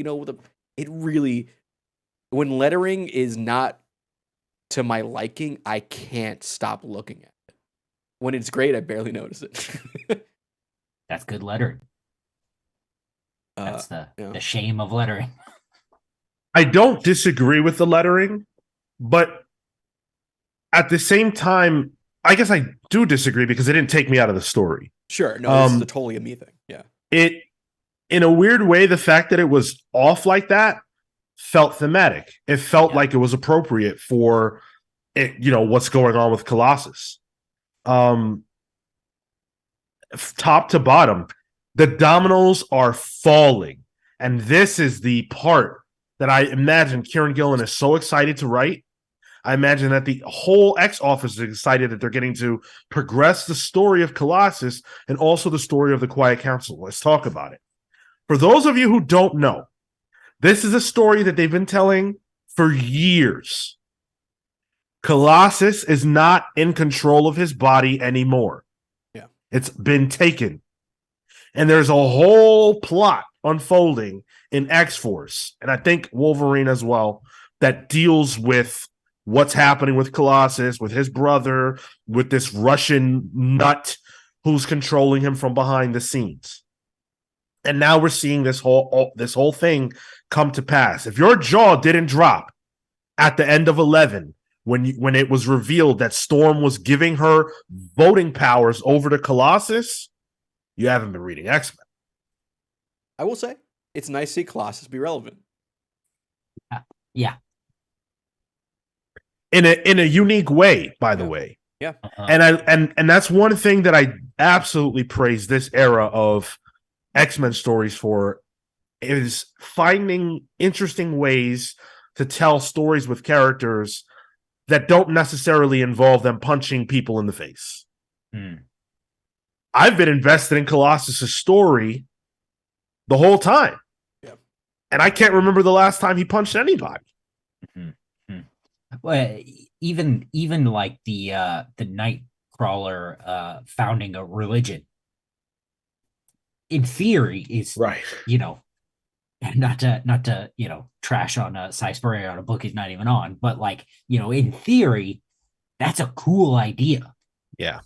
it really, when lettering is not to my liking, I can't stop looking at it. When it's great, I barely notice it. That's good lettering. That's the shame of lettering. I don't disagree with the lettering, but at the same time, I guess I do disagree because it didn't take me out of the story. Sure. No, this is totally a me thing. Yeah. It, in a weird way, the fact that it was off like that felt thematic. It felt like it was appropriate for it, what's going on with Colossus. Top to bottom, the dominoes are falling. And this is the part that I imagine Kieran Gillen is so excited to write. I imagine that the whole X office is excited that they're getting to progress the story of Colossus and also the story of the Quiet Council. Let's talk about it. For those of you who don't know, this is a story that they've been telling for years. Colossus is not in control of his body anymore. Yeah. It's been taken. And there's a whole plot unfolding in X-Force, and I think Wolverine as well, that deals with what's happening with Colossus, with his brother, with this Russian nut who's controlling him from behind the scenes. And now we're seeing this whole thing come to pass. If your jaw didn't drop at the end of 11, when it was revealed that Storm was giving her voting powers over to Colossus, you haven't been reading X-Men. I will say, it's nice to see Colossus be relevant. Yeah. In a unique way, by the way. Yeah. And that's one thing that I absolutely praise this era of X-Men stories for, is finding interesting ways to tell stories with characters that don't necessarily involve them punching people in the face. I've been invested in Colossus' story the whole time. Yeah. And I can't remember the last time he punched anybody. Well, even like the Nightcrawler founding a religion, in theory, is Right. Not to trash on Cy Spurrier on a book he's not even on, but like, in theory, that's a cool idea. Yeah,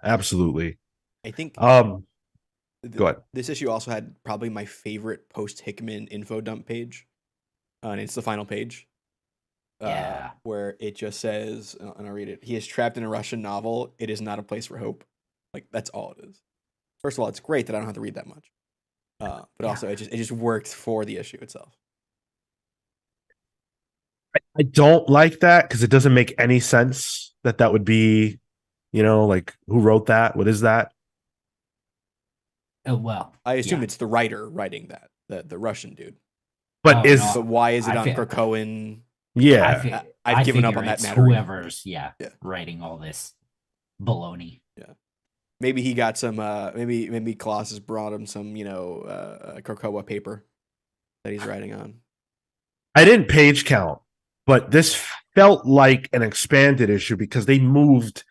absolutely. I think Go ahead. This issue also had probably my favorite post-Hickman info dump page. And it's the final page. Where it just says, and I'll read it, he is trapped in a Russian novel. It is not a place for hope. Like, that's all it is. First of all, it's great that I don't have to read that much. But also, it just worked for the issue itself. I don't like that because it doesn't make any sense that would be, like, who wrote that? What is that? Oh, well, I assume it's the writer writing that, the Russian dude. But But why is it on Krakoan? Yeah, I've given up on that matter. Whoever's writing all this baloney. Yeah, maybe he got some. Maybe Colossus brought him some, Krakoa paper that he's writing on. I didn't page count, but this felt like an expanded issue because they moved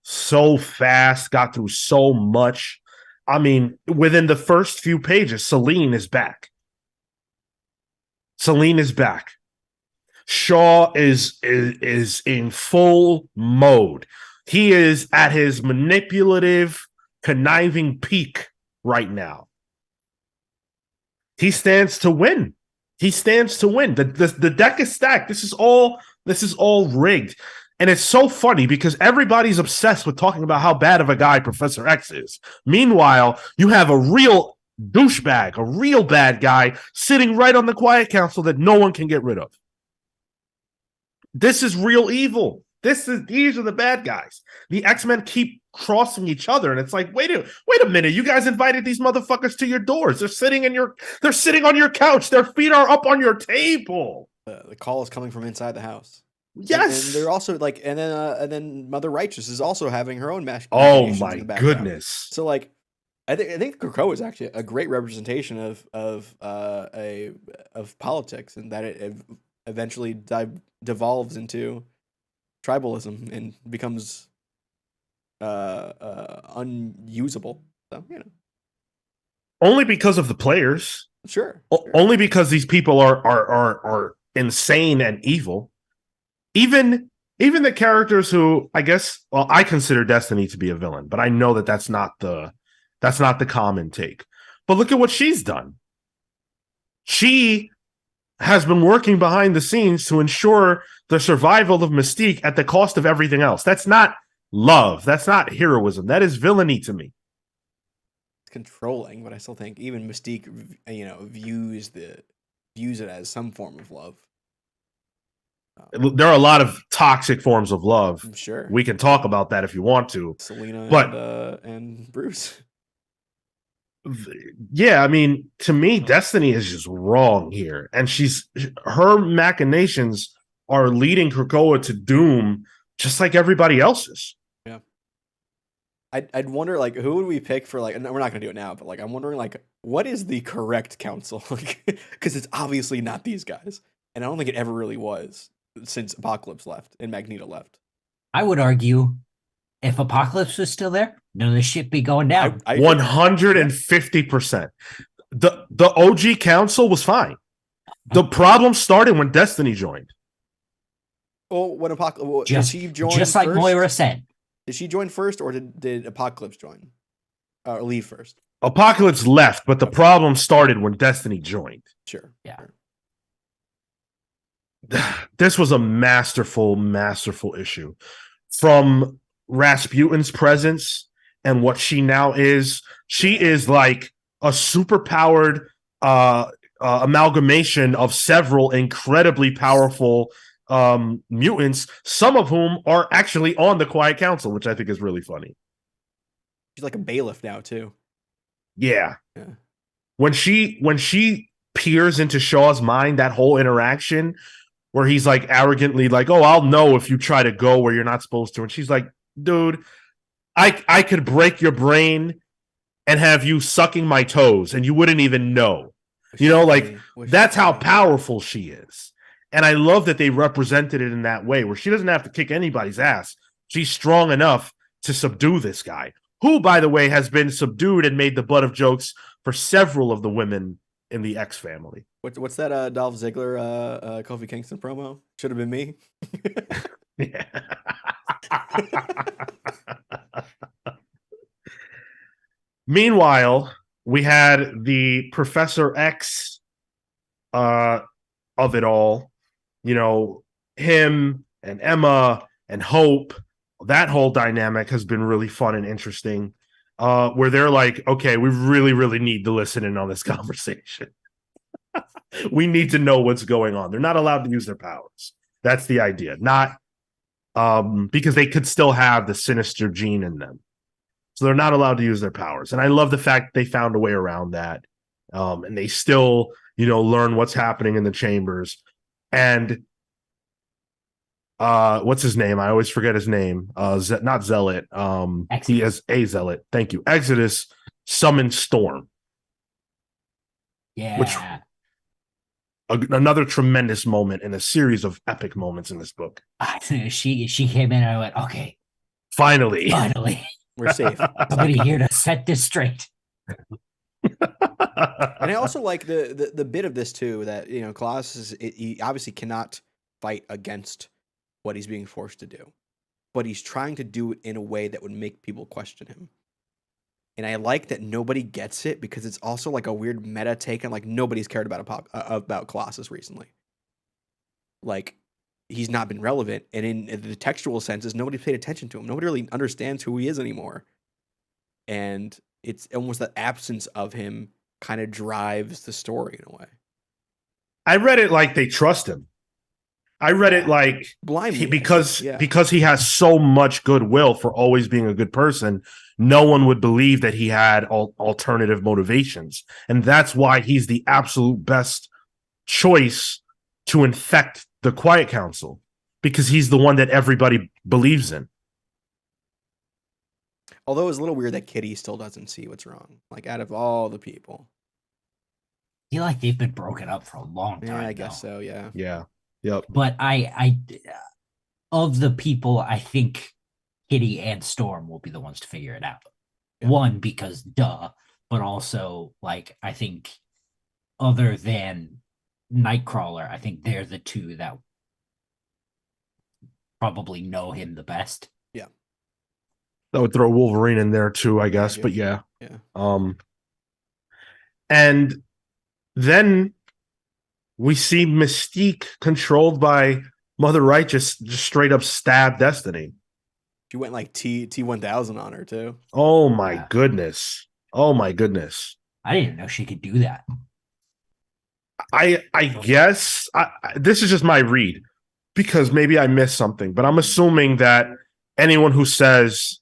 so fast, got through so much. I mean, within the first few pages, Selene is back. Shaw is in full mode. He is at his manipulative, conniving peak right now. He stands to win. The deck is stacked. This is all rigged. And it's so funny because everybody's obsessed with talking about how bad of a guy Professor X is. Meanwhile, you have a real douchebag, a real bad guy sitting right on the Quiet Council that no one can get rid of. This is real evil. These are the bad guys. The X-Men keep crossing each other, and it's like, wait a minute. You guys invited these motherfuckers to your doors. They're sitting on your couch. Their feet are up on your table. The call is coming from inside the house. Yes, and they're also like, and then Mother Righteous is also having her own mash. Oh my goodness! So like, I think Krakoa is actually a great representation of politics, and that it eventually devolves into tribalism and becomes unusable. So only because of the players. Sure. Only because these people are insane and evil. Even the characters who I consider Destiny to be a villain, but I know that's not the common take. But look at what she's done. She has been working behind the scenes to ensure the survival of Mystique at the cost of everything else. That's not love. That's not heroism. That is villainy to me. It's controlling, but I still think even Mystique, views it as some form of love. There are a lot of toxic forms of love. I'm sure. We can talk about that if you want to. Selena and Bruce. Yeah, I mean, to me, Destiny is just wrong here. And her machinations are leading Krakoa to doom just like everybody else's. Yeah. I'd wonder, like, who would we pick for, like, and we're not going to do it now, but, like, I'm wondering, like, what is the correct council? Like, because it's obviously not these guys. And I don't think it ever really was since Apocalypse left and Magneto left. I would argue if Apocalypse was still there, none of this shit be going down. 150%. The OG council was fine. The problem started when Destiny joined. Well, when Apocalypse Just, did she join just like first? Moira said. Did she join first, or did Apocalypse join? Or leave first? Apocalypse left, but the problem started when Destiny joined. Sure. Yeah. Sure. This was a masterful issue. From Rasputin's presence and what she now is. She is like a superpowered amalgamation of several incredibly powerful mutants, some of whom are actually on the Quiet Council, which I think is really funny. She's like a bailiff now too. Yeah. When she peers into Shaw's mind, that whole interaction where he's like arrogantly like, "Oh, I'll know if you try to go where you're not supposed to," and she's like, "Dude, I could break your brain and have you sucking my toes, and you wouldn't even know." That's how powerful she is. And I love that they represented it in that way, where she doesn't have to kick anybody's ass. She's strong enough to subdue this guy, who, by the way, has been subdued and made the butt of jokes for several of the women in the X family. What's that Dolph Ziggler Kofi Kingston promo? Should have been me. Yeah. Meanwhile, we had the Professor X of it all. Him and Emma and Hope. That whole dynamic has been really fun and interesting. Where they're like, okay, we really, really need to listen in on this conversation. We need to know what's going on. They're not allowed to use their powers. That's the idea. Not because they could still have the sinister gene in them. So they're not allowed to use their powers. And I love the fact they found a way around that. And they still, learn what's happening in the chambers. And what's his name? I always forget his name. Not Zealot. He is a Zealot. Thank you. Exodus summoned Storm. Yeah. Which another tremendous moment in a series of epic moments in this book. She came in and I went, okay. Finally. We're safe. Somebody here to set this straight. And I also like the bit of this too, that Colossus he obviously cannot fight against what he's being forced to do, but he's trying to do it in a way that would make people question him. And I like that nobody gets it, because it's also like a weird meta take, and like nobody's cared about Colossus recently. Like, he's not been relevant, and in the textual senses, nobody's paid attention to him. Nobody really understands who he is anymore. And it's almost the absence of him kind of drives the story in a way. I read it like they trust him. I read it like blindly because he has so much goodwill for always being a good person. No one would believe that he had alternative motivations, and that's why he's the absolute best choice to infect the Quiet Council, because he's the one that everybody believes in. Although it's a little weird that Kitty still doesn't see what's wrong. Like, out of all the people, I feel like they've been broken up for a long time. Yeah, I guess so. Yeah. Yeah. Yep. But I of the people, I think Kitty and Storm will be the ones to figure it out. Yeah. One, because duh, but also, like, I think other than Nightcrawler, I think they're the two that probably know him the best. Yeah. That would throw Wolverine in there too, I guess. But yeah. And then we see Mystique controlled by Mother Righteous just straight up stab Destiny. She went like T-1000 on her too. Oh my goodness. Oh my goodness. I didn't know she could do that. I guess this is just my read, because maybe I missed something, but I'm assuming that anyone who says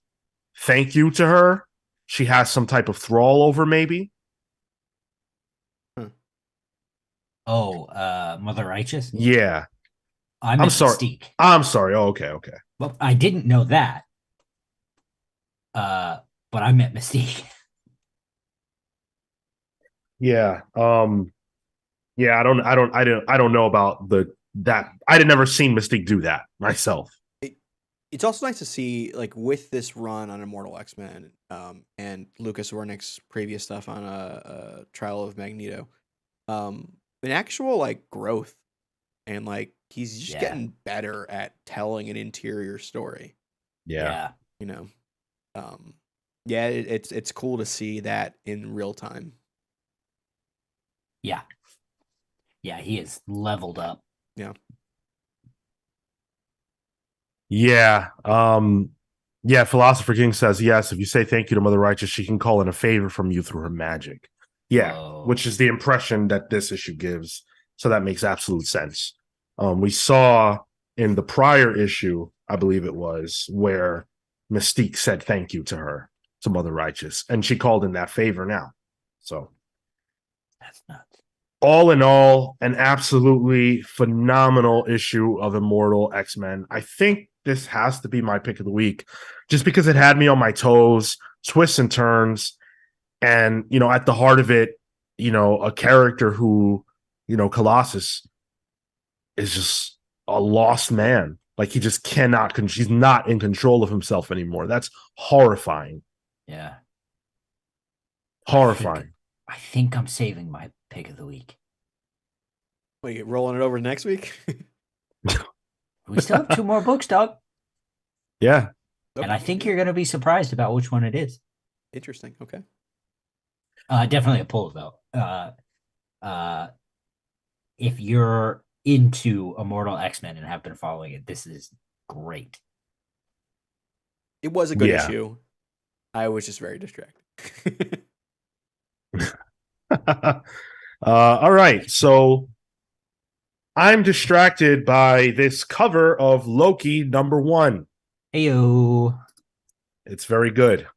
thank you to her, she has some type of thrall over, maybe. Oh, Mother Righteous? Yeah. I'm sorry. Mystique. I'm sorry. Oh, okay. Well, I didn't know that. But I meant Mystique. Yeah. Yeah, I don't know about that. I had never seen Mystique do that myself. It's also nice to see, like, with this run on Immortal X-Men, and Lucas Wernick's previous stuff on a Trial of Magneto, an actual like growth, and like he's just Yeah. getting better at telling an interior story. Yeah. You know, yeah, it's cool to see that in real time. Yeah. Yeah, he is leveled up. Yeah. Yeah. Yeah, Philosopher King says, yes, if you say thank you to Mother Righteous, she can call in a favor from you through her magic. Yeah, Whoa. which is the impression that this issue gives. So that makes absolute sense. We saw in the prior issue, I believe it was, where Mystique said thank you to her, to Mother Righteous, and she called in that favor now. So That's nuts. all in all, an absolutely phenomenal issue of Immortal X-Men. I think this has to be my pick of the week just because it had me on my toes, twists and turns. And, at the heart of it, a character who, Colossus is just a lost man. Like he just cannot, he's not in control of himself anymore. That's horrifying. Yeah. Horrifying. I think I'm saving my pick of the week. What, you rolling it over next week? We still have 2 more books, Doug. Yeah. And I think you're going to be surprised about which one it is. Interesting. Okay. Definitely a pull, though. If you're into Immortal X-Men and have been following it, this is great. It was a good issue. I was just very distracted. All right. So I'm distracted by this cover of Loki #1. Heyo. It's very good.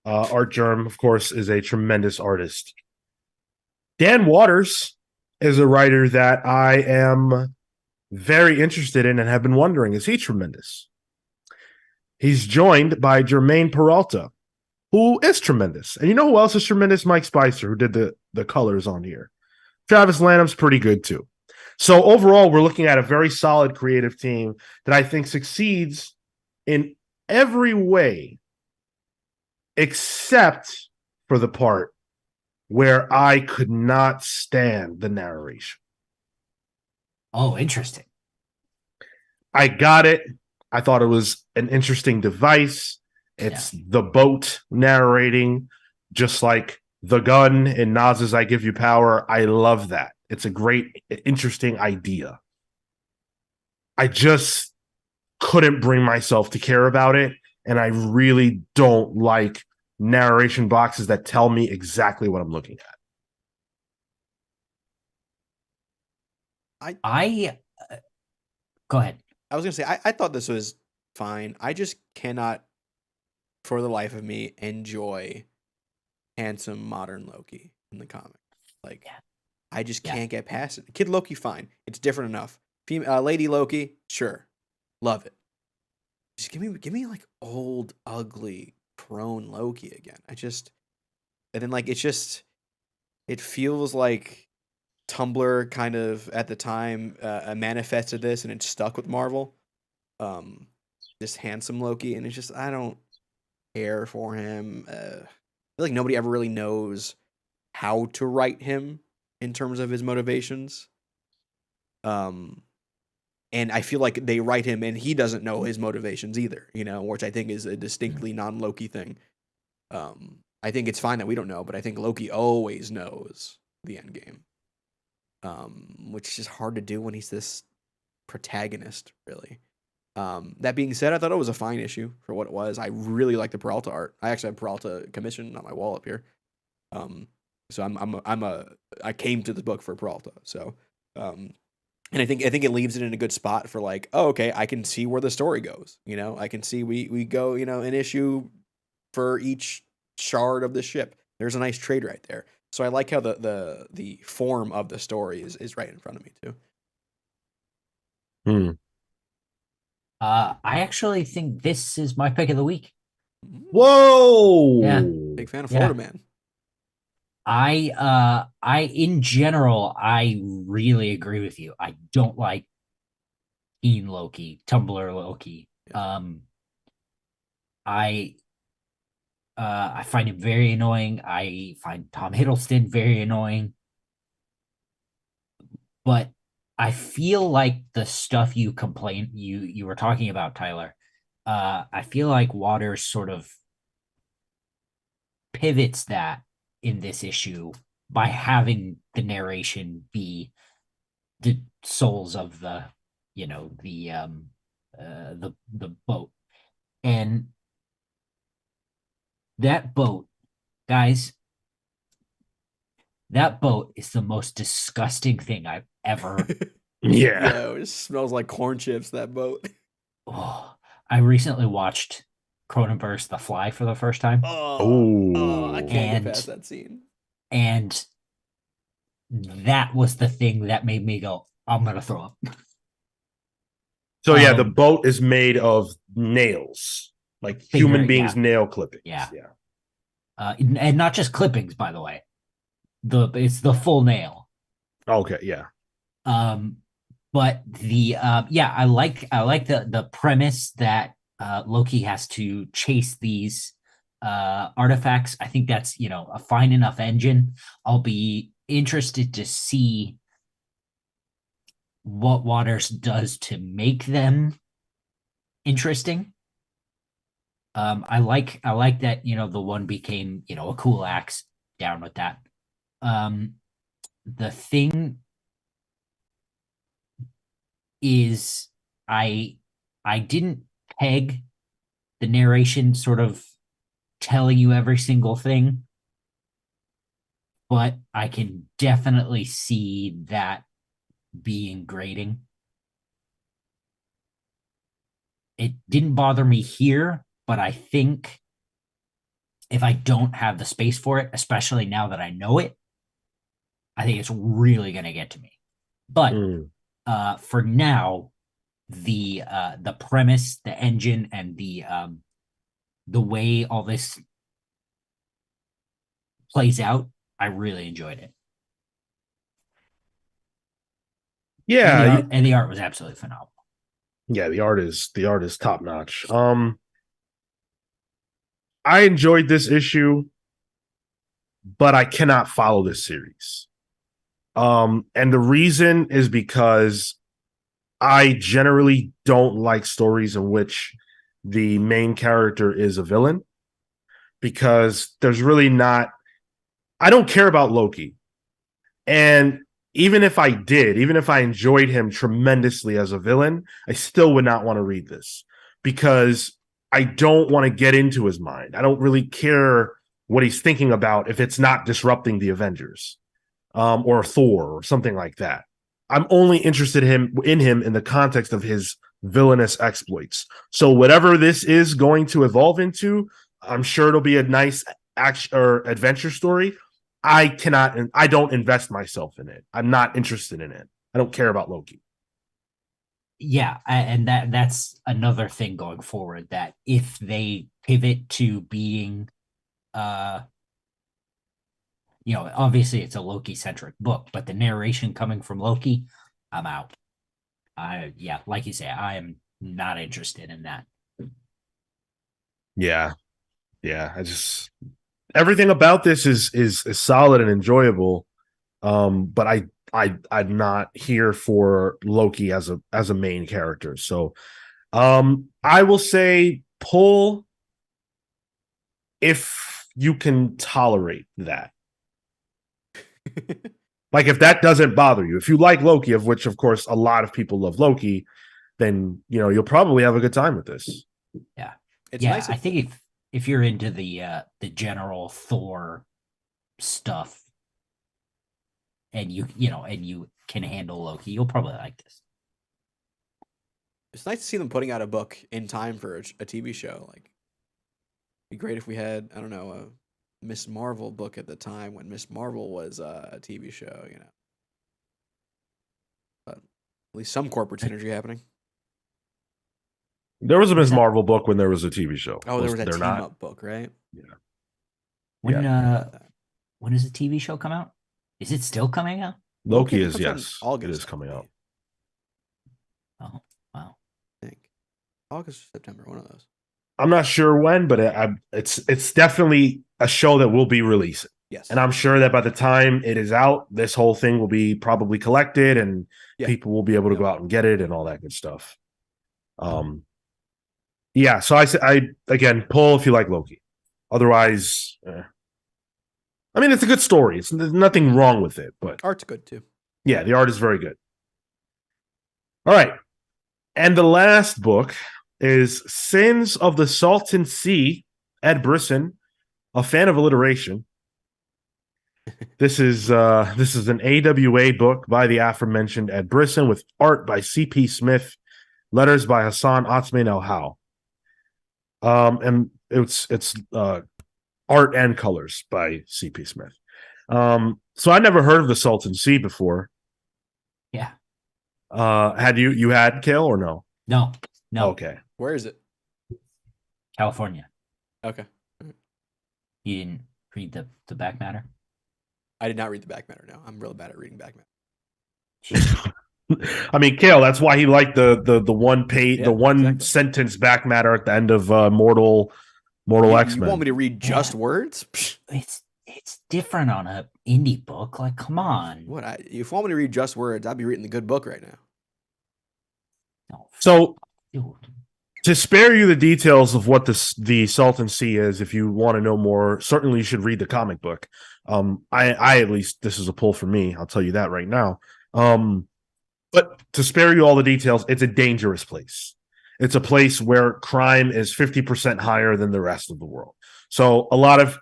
Art Germ, of course, is a tremendous artist. Dan Waters is a writer that I am very interested in and have been wondering, is he tremendous? He's joined by Jermaine Peralta, who is tremendous. And you know who else is tremendous? Mike Spicer, who did the colors on here. Travis Lanham's pretty good too. So overall, we're looking at a very solid creative team that I think succeeds in every way except for the part where I could not stand the narration. Oh, interesting. I got it. I thought it was an interesting device. It's the boat narrating, just like the gun in Nas's I Give You Power. I love that. It's a great, interesting idea. I just couldn't bring myself to care about it. And I really don't like narration boxes that tell me exactly what I'm looking at. Go ahead. I was going to say, I thought this was fine. I just cannot, for the life of me, enjoy handsome modern Loki in the comic. Like, I just can't get past it. Kid Loki, fine. It's different enough. Lady Loki, sure. Love it. Just give me like old, ugly, prone Loki again. And then like, it feels like Tumblr kind of at the time manifested this and it stuck with Marvel. This handsome Loki, and it's just, I don't care for him. I feel like nobody ever really knows how to write him in terms of his motivations. And I feel like they write him and he doesn't know his motivations either, which I think is a distinctly non-Loki thing. I think it's fine that we don't know, but I think Loki always knows the end game. Which is just hard to do when he's this protagonist, really. That being said, I thought it was a fine issue for what it was. I really like the Peralta art. I actually have Peralta commissioned on my wall up here. So I came to the book for Peralta. So, and I think it leaves it in a good spot for like, oh, okay, I can see where the story goes. I can see we go, an issue for each shard of the ship. There's a nice trade right there. So I like how the form of the story is right in front of me too. I actually think this is my pick of the week. Whoa! Yeah. Big fan of Florida Man. I in general, I really agree with you. I don't like Teen Loki, Tumblr Loki. I I find him very annoying. I find Tom Hiddleston very annoying. But I feel like the stuff you were talking about, Tyler, I feel like Waters sort of pivots that in this issue by having the narration be the souls of the, the boat. And that boat, guys, that boat is the most disgusting thing I've ever. Yeah. It smells like corn chips, that boat. Oh, I recently watched Cronenberg's The Fly for the first time. I Oh. can't get And past that scene. and that was the thing that made me go, I'm gonna throw up. So yeah, the Um, boat is made of nails, like human beings' yeah. nail clippings. Yeah. Yeah. And not just clippings, by the way. It's the full nail. Okay. Yeah. Um, but I like the premise that Loki has to chase these artifacts. I think that's a fine enough engine. I'll be interested to see what Waters does to make them interesting. I like that the one became a cool axe. Down with that. Um, the thing is, I I didn't peg the narration sort of telling you every single thing, but I can definitely see that being grating. It didn't bother me here, but I think if I don't have the space for it, especially now that I know it, I think it's really going to get to me. But Mm. for now, the premise, the engine, and the way all this plays out, I really enjoyed it. Yeah. And the art was absolutely phenomenal. Yeah. The art is top notch. I enjoyed this issue, but I cannot follow this series. And the reason is because I generally don't like stories in which the main character is a villain, because there's really not, I don't care about Loki. And even if I did, even if I enjoyed him tremendously as a villain, I still would not want to read this, because I don't want to get into his mind. I don't really care what he's thinking about if it's not disrupting the Avengers, or Thor or something like that. I'm only interested in him in the context of his villainous exploits. So whatever this is going to evolve into, I'm sure it'll be a nice action or adventure story. I don't invest myself in it. I'm not interested in it. I don't care about Loki. Yeah, and that's another thing going forward, that if they pivot to being obviously it's a Loki centric book, but the narration coming from Loki, I'm out. Yeah, like you say, I am not interested in that. Yeah. Yeah. Everything about this is solid and enjoyable. But I'm not here for Loki as a main character. So I will say pull if you can tolerate that. Like, if that doesn't bother you, if you like Loki, of which of course a lot of people love Loki, then you'll probably have a good time with this. Yeah. It's Yeah, nice. I think if you're into the general Thor stuff, and you can handle Loki, you'll probably like this. It's nice to see them putting out a book in time for a TV show. Like, it'd be great if we had, I don't know, a Miss Marvel book at the time when Miss Marvel was a TV show, But at least some corporate synergy happening. There was a Ms. Marvel book when there was a TV show. Oh, there was a there team not? up book, right? Yeah. When Yeah. when does the TV show come out? Is it still coming out? Loki I think is, comes out in yes. August, it is I coming out. believe. Oh, wow. I think August or September, one of those. I'm not sure when, but it's definitely a show that will be releasing. Yes. And I'm sure that by the time it is out, this whole thing will be probably collected and Yeah. people will be able to go out and get it and all that good stuff. Yeah, so I again, pull if you like Loki. Otherwise, I mean, it's a good story. There's nothing wrong with it, but Art's good too. yeah, the art is very good. All right. And the last book is Sins of the Sultan Sea, Ed Brisson, a fan of alliteration. This is an AWA book by the aforementioned Ed Brisson with art by C.P. Smith, letters by Hassan Otsman El How. And it's art and colors by C.P. Smith. So I never heard of the Sultan Sea before. Yeah. Had you had Kale or no? No. Okay. Where is it? California. Okay. You didn't read the back matter? I did not read the back matter. No, I'm really bad at reading back matter. I mean, Kale, that's why he liked the one page, the one sentence back matter at the end of Mortal X-Men. You want me to read just words? It's different on a indie book. Like, come on. What? If you want me to read just words, I'd be reading the good book right now. No, So, dude. to spare you the details of what the Sultan Sea is, if you want to know more, certainly you should read the comic book. I at least, this is a pull for me. I'll tell you that right now. But to spare you all the details, it's a dangerous place. It's a place where crime is 50% higher than the rest of the world. So a lot of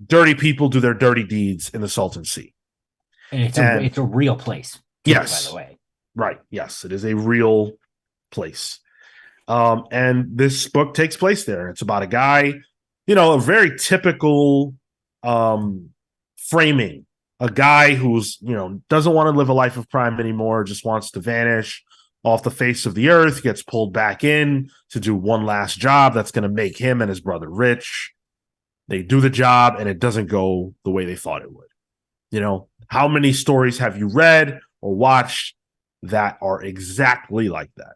dirty people do their dirty deeds in the Sultan Sea. And it's a real place. Too, Yes. By the way. Right. Yes. It is a real place. And this book takes place there. It's about a guy, a very typical framing. A guy who's, doesn't want to live a life of crime anymore, just wants to vanish off the face of the earth, gets pulled back in to do one last job that's going to make him and his brother rich. They do the job and it doesn't go the way they thought it would. How many stories have you read or watched that are exactly like that?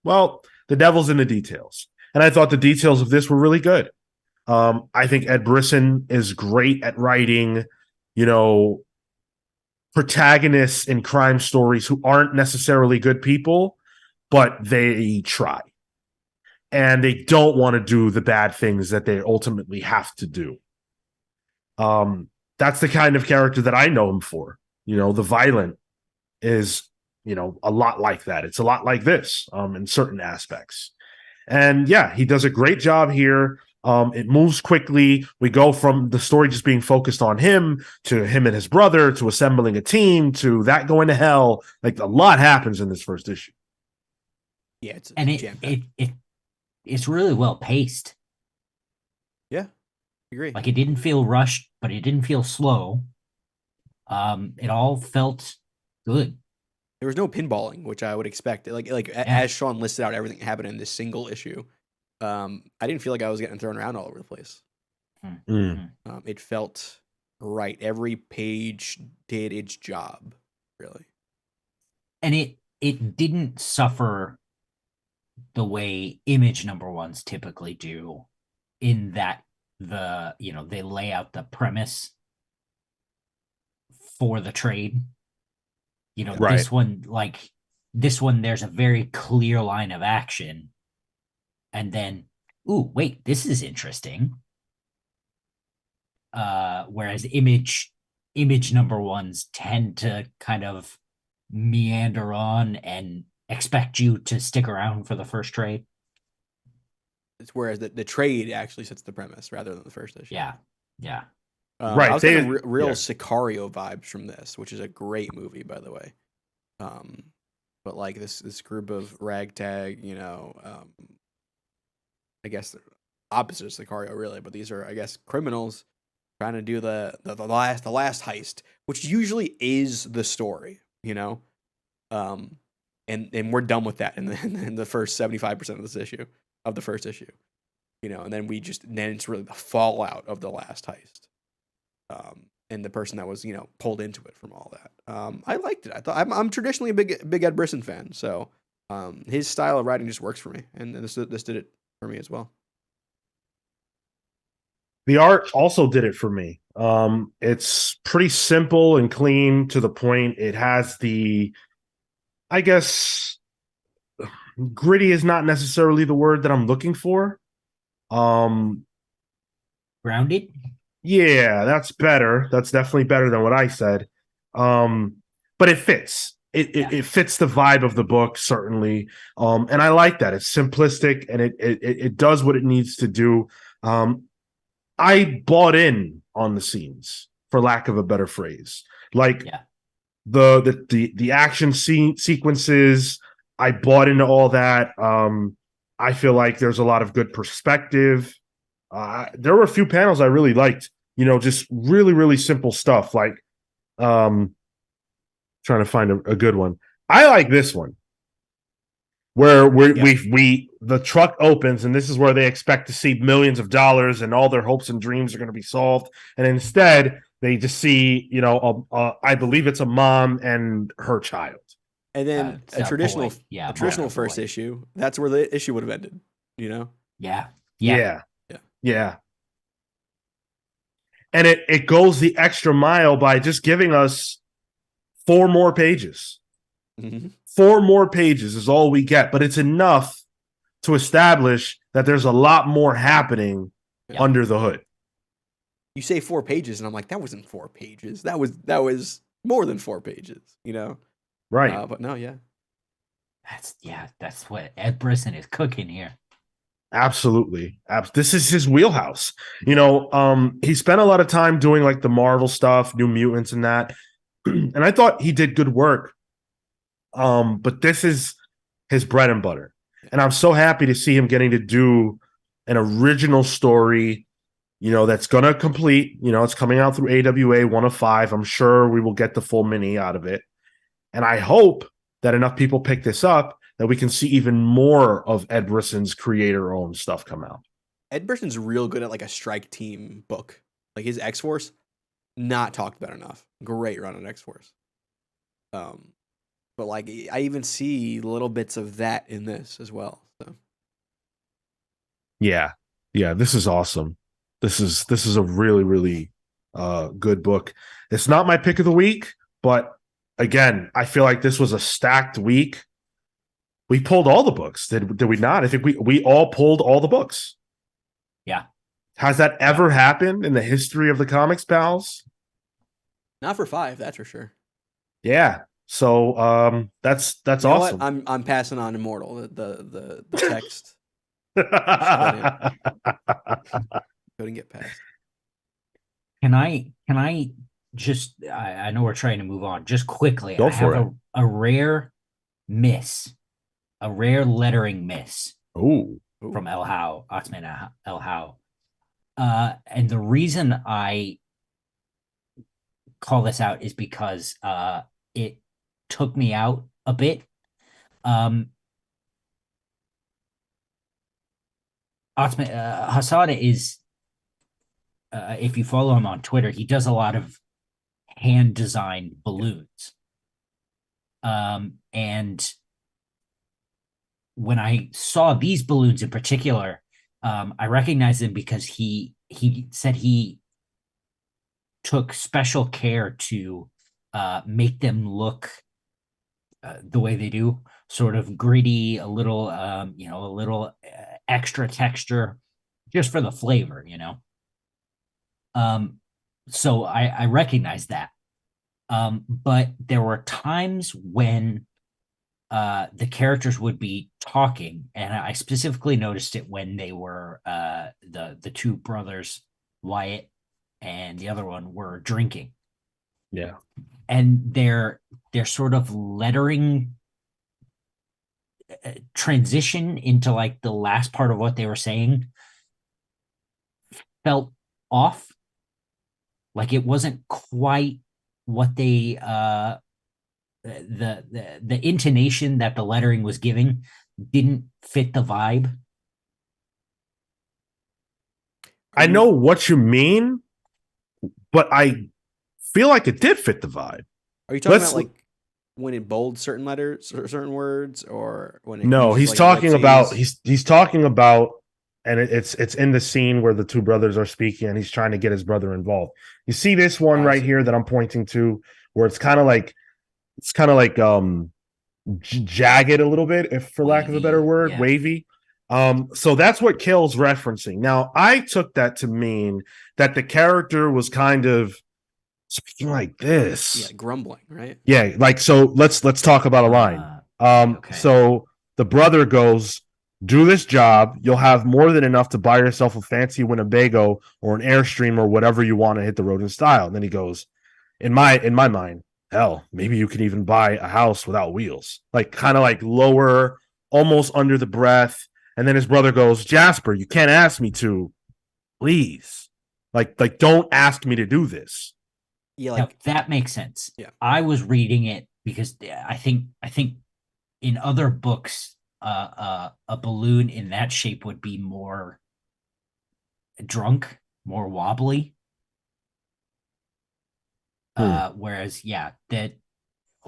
Well, the devil's in the details. And I thought the details of this were really good. I think Ed Brisson is great at writing, protagonists in crime stories who aren't necessarily good people, but they try. And they don't want to do the bad things that they ultimately have to do. That's the kind of character that I know him for. The Violent is, a lot like that. It's a lot like this in certain aspects. And yeah, he does a great job here. It moves quickly. We go from the story just being focused on him to him and his brother to assembling a team to that going to hell. Like a lot happens in this first issue. Yeah, it's really well paced. Yeah, I agree. Like it didn't feel rushed, but it didn't feel slow. It all felt good. There was no pinballing, which I would expect. As Sean listed out everything that happened in this single issue, I didn't feel like I was getting thrown around all over the place. It felt right. Every page did its job, really. And it didn't suffer the way Image #1s typically do, in that they lay out the premise for the trade. Right. This one, there's a very clear line of action. And then, ooh, wait, this is interesting. Whereas Image #1s tend to kind of meander on and expect you to stick around for the first trade. Whereas the trade actually sets the premise rather than the first issue. Yeah. Right. I was getting real Sicario vibes from this, which is a great movie, by the way. But like this group of ragtag, I guess opposite of Sicario, really. But these are, I guess, criminals trying to do the last heist, which usually is the story, and we're done with that in the first 75% of this issue, of the first issue, and then it's really the fallout of the last heist. and the person that was, pulled into it from all that. I liked it. I thought I'm traditionally a big Ed Brisson fan, so his style of writing just works for me, and this did it for me as well. The art also did it for me. It's pretty simple and clean to the point. It has I guess, gritty is not necessarily the word that I'm looking for. Grounded. Yeah, that's better. That's definitely better than what I said. But it fits. It fits the vibe of the book, certainly. And I like that. It's simplistic and it does what it needs to do. I bought in on the scenes, for lack of a better phrase. Like the action sequences, I bought into all that. I feel like there's a lot of good perspective. There were a few panels I really liked, just really, really simple stuff. Like, trying to find a good one. I like this one where the truck opens and this is where they expect to see millions of dollars and all their hopes and dreams are going to be solved. And instead they just see, I believe it's a mom and her child. And then a traditional first boy. issue, that's where the issue would have ended, Yeah. And it goes the extra mile by just giving us 4 more pages. Mm-hmm. 4 more pages is all we get, but it's enough to establish that there's a lot more happening under the hood. You say 4 pages, and I'm like, that wasn't 4 pages. That was more than 4 pages, Right. But no, That's what Ed Brisson is cooking here. Absolutely. This is his wheelhouse. He spent a lot of time doing like the Marvel stuff, New Mutants and that. And I thought he did good work. But this is his bread and butter. And I'm so happy to see him getting to do an original story, that's going to complete, it's coming out through AWA 1 of 5. I'm sure we will get the full mini out of it. And I hope that enough people pick this up that we can see even more of Ed Brisson's creator-owned stuff come out. Ed Brisson's real good at like a strike team book. Like his X-Force, not talked about enough. Great run on X-Force. But like I even see little bits of that in this as well. So. Yeah, this is awesome. This is a really, really good book. It's not my pick of the week, but again, I feel like this was a stacked week. We pulled all the books. Did we not? I think we all pulled all the books. Yeah. Has that ever happened in the history of the Comics Pals? Not for 5, that's for sure. Yeah. So that's awesome. What? I'm passing on Immortal, the text. Couldn't get past. Can I just I know we're trying to move on just quickly. Go for it. A rare miss. A rare lettering miss. Ooh. From El How, Oxman El How. And the reason I call this out is because it took me out a bit. Hasada is, if you follow him on Twitter, he does a lot of hand-designed balloons. And when I saw these balloons in particular, I recognized them because he said he took special care to make them look the way they do, sort of gritty, a little extra texture, just for the flavor, So I recognized that. But there were times when the characters would be talking, and I specifically noticed it when they were the 2 brothers, Wyatt and the other one, were drinking. Yeah. And their sort of lettering transition into like the last part of what they were saying felt off. Like it wasn't quite what they the intonation that the lettering was giving didn't fit the vibe. I know what you mean, but I feel like it did fit the vibe. Are you talking Let's- about like when it bolds certain letters or certain words, or when it No, uses, he's like, talking about ellipses? he's talking about, and it's in the scene where the two brothers are speaking, and he's trying to get his brother involved. You see this one I right see. here that I'm pointing to, where it's kind of like jagged a little bit, if for lack of a Wavy, better word, yeah. wavy. So that's what Kale's referencing. Now, I took that to mean that the character was kind of speaking like this. Yeah, grumbling, right? Yeah, like, so let's talk about a line. Okay. So the brother goes, do this job, you'll have more than enough to buy yourself a fancy Winnebago or an Airstream or whatever you want to hit the road in style. And then he goes, in my mind, hell, maybe you can even buy a house without wheels. Like, kind of like lower, almost under the breath. And then his brother goes, Jasper, you can't ask me to, please. Like don't ask me to do this. Yeah, Now, like that makes sense. Yeah. I was reading it because I think in other books, a balloon in that shape would be more drunk, more wobbly. Whereas, yeah, that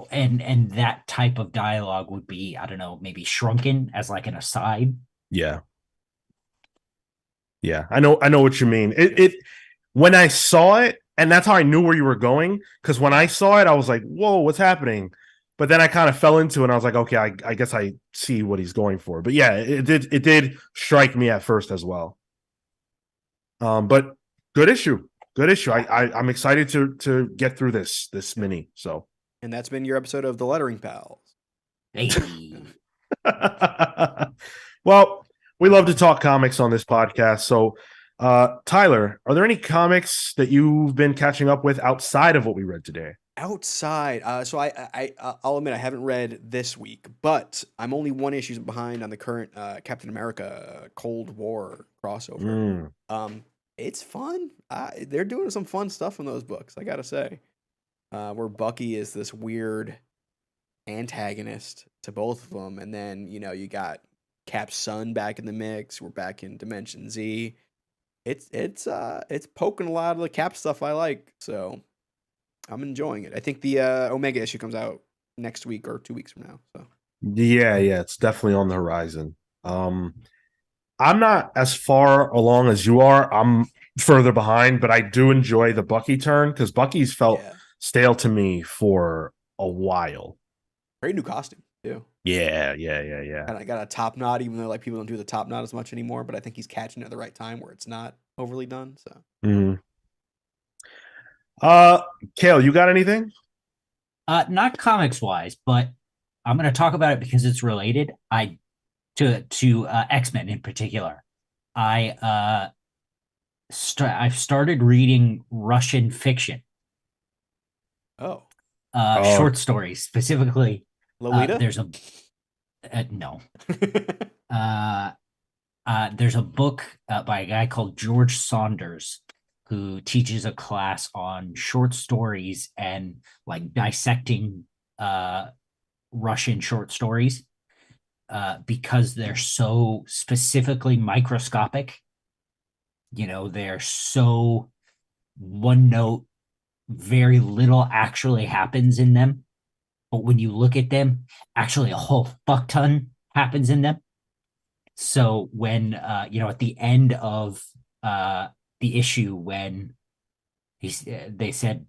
and that type of dialogue would be, I don't know, maybe shrunken as like an aside. Yeah. I know what you mean. It when I saw it, and that's how I knew where you were going, because when I saw it, I was like, whoa, what's happening? But then I kind of fell into it, and I was like, okay, I guess I see what he's going for. But yeah, it did strike me at first as well. But good issue. I'm excited to get through this mini. So and that's been your episode of the Lettering Pals. Hey. well, we love to talk comics on this podcast. So, Tyler, are there any comics that you've been catching up with outside of what we read today? Outside, so I'll admit I haven't read this week, but I'm only one issue behind on the current Captain America Cold War crossover. It's fun. They're doing some fun stuff in those books, I gotta say. Where Bucky is this weird antagonist to both of them, and then you got Cap's son back in the mix. We're back in Dimension Z. It's poking a lot of the Cap stuff I like, so I'm enjoying it. I think the Omega issue comes out next week or 2 weeks from now. So yeah, it's definitely on the horizon. I'm not as far along as you are. I'm further behind, but I do enjoy the Bucky turn, because Bucky's felt stale to me for a while. Great new costume too. Yeah. And I got a top knot, even though like people don't do the top knot as much anymore. But I think he's catching it at the right time where it's not overly done. So. Kale, you got anything? Not comics wise, but I'm going to talk about it because it's related. To X-Men in particular. I've started reading Russian fiction. Short stories, specifically. Lolita? There's a no. There's a book by a guy called George Saunders, who teaches a class on short stories and like dissecting Russian short stories, because they're so specifically microscopic. They're so one note, very little actually happens in them. But when you look at them, actually a whole fuck ton happens in them. So when, at the end of the issue, when they said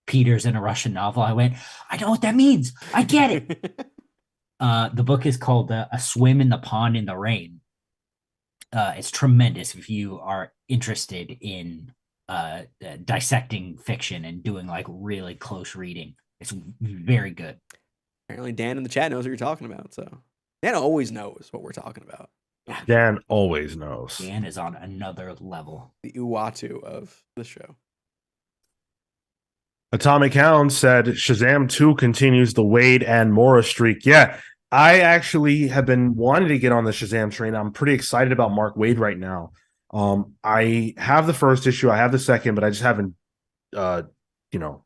Peter's in a Russian novel, I went, I know what that means. I get it. The book is called A Swim in the Pond in the Rain. It's tremendous if you are interested in dissecting fiction and doing like really close reading. It's very good. Apparently Dan in the chat knows what you're talking about. So Dan always knows what we're talking about. Dan always knows. Dan is on another level. The Uatu of the show. Atomic Hound said Shazam 2 continues the Wade and Mora streak. Yeah, I actually have been wanting to get on the Shazam train. I'm pretty excited about Mark Waid right now. I have the first issue, I have the second, but I just haven't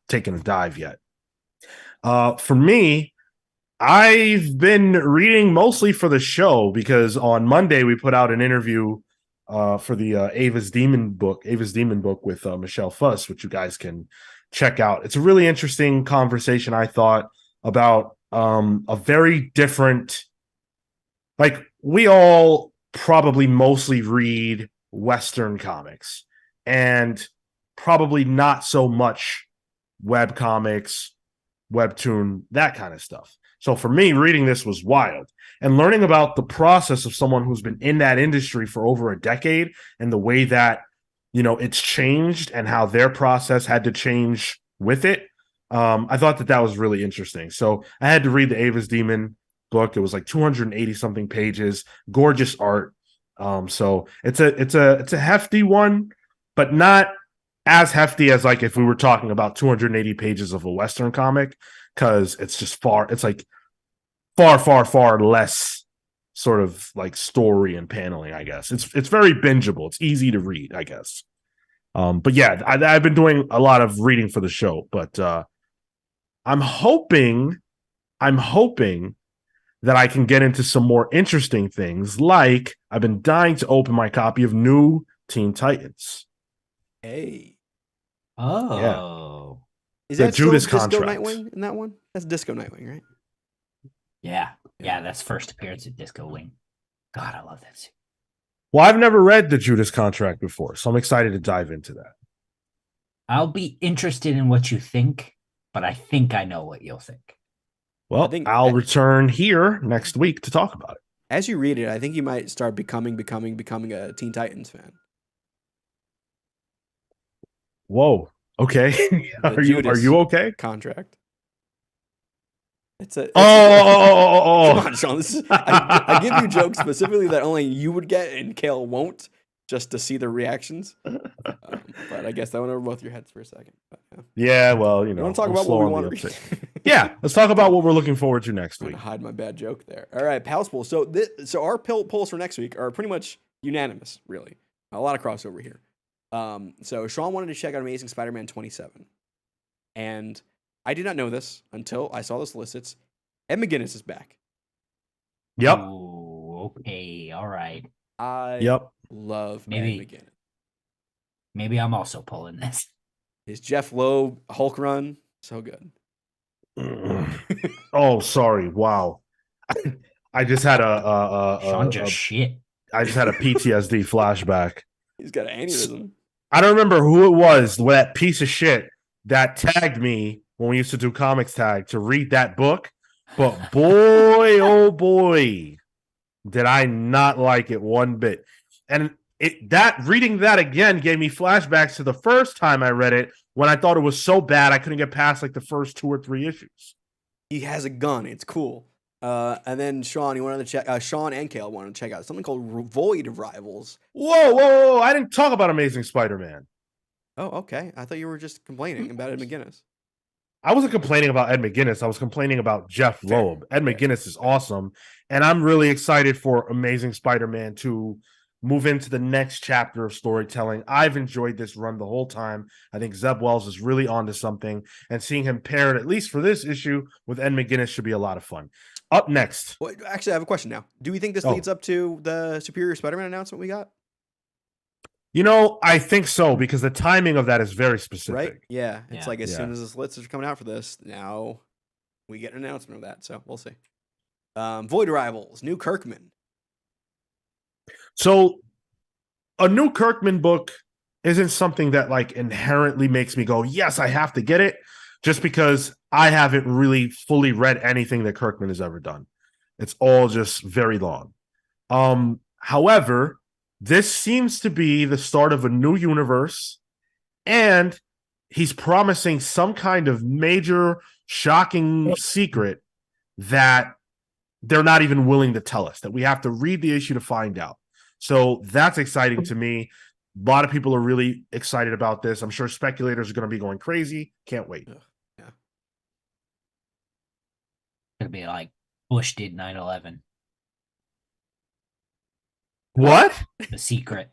taken a dive yet. For me, I've been reading mostly for the show, because on Monday we put out an interview for the Ava's Demon book with Michelle Fuss, which you guys can check out. It's a really interesting conversation, I thought, about a very different, like, we all probably mostly read Western comics and probably not so much web comics, webtoon, that kind of stuff. So for me, reading this was wild, and learning about the process of someone who's been in that industry for over a decade and the way that, it's changed and how their process had to change with it. I thought that was really interesting. So I had to read the Ava's Demon book. It was like 280 something pages, gorgeous art. So it's a hefty one, but not as hefty as like if we were talking about 280 pages of a Western comic, because it's like far less sort of like story and paneling, I guess. It's very bingeable. It's easy to read, I guess. But yeah, I've been doing a lot of reading for the show, but I'm hoping that I can get into some more interesting things. Like, I've been dying to open my copy of New Teen Titans. Hey. Oh. Is The that still Judas Disco Contract. Nightwing in that one? That's Disco Nightwing, right? Yeah. Yeah, that's first appearance of Disco Wing. God, I love that suit. Well, I've never read the Judas Contract before, so I'm excited to dive into that. I'll be interested in what you think, but I think I know what you'll think. Well, I'll return here next week to talk about it. As you read it, I think you might start becoming a Teen Titans fan. Whoa. Okay. Are you okay? Contract. Oh. Come on, Sean. This is I give you jokes specifically that only you would get and Kale won't, just to see the reactions. But I guess that went over both your heads for a second. But, yeah, well, you want to talk about what we want to read? Yeah, let's talk about what we're looking forward to next I'm week. gonna hide my bad joke there. All right, Pals Pool. So our polls for next week are pretty much unanimous, really. A lot of crossover here. So Sean wanted to check out Amazing Spider-Man 27. And I did not know this until I saw the solicits. Ed McGuinness is back. Yep. Ooh, okay, all right. I love Ed McGuinness. Maybe I'm also pulling this. His Jeff Loeb Hulk run, so good. Oh, sorry. Wow. I just had shit. I just had a PTSD flashback. He's got an aneurysm. I don't remember who it was, that piece of shit that tagged me when we used to do Comics Tag to read that book. But boy, oh boy, did I not like it one bit. And reading that again gave me flashbacks to the first time I read it, when I thought it was so bad I couldn't get past like the first 2 or 3 issues. He has a gun. It's cool. And then Sean, he wanted to check. Sean and Kale wanted to check out something called Void Rivals. Whoa! I didn't talk about Amazing Spider-Man. Oh, okay. I thought you were just complaining about Ed McGuinness. I wasn't complaining about Ed McGuinness. I was complaining about Jeff Loeb. Ed McGuinness is awesome, and I'm really excited for Amazing Spider-Man to move into the next chapter of storytelling. I've enjoyed this run the whole time. I think Zeb Wells is really onto something, and seeing him paired, at least for this issue, with Ed McGuinness should be a lot of fun. Up next. Well, actually, I have a question now. Do we think this leads up to the Superior Spider-Man announcement we got? I think so, because the timing of that is very specific. Right? Yeah. It's like as soon as the slits are coming out for this, now we get an announcement of that. So we'll see. Void Rivals, new Kirkman. So a new Kirkman book isn't something that like inherently makes me go, yes, I have to get it, just because I haven't really fully read anything that Kirkman has ever done. It's all just very long. However, this seems to be the start of a new universe, and he's promising some kind of major, shocking secret that they're not even willing to tell us, that we have to read the issue to find out. So that's exciting to me. A lot of people are really excited about this. I'm sure speculators are going to be going crazy. Can't wait. Yeah. It'll be like Bush did 9/11. What? The secret.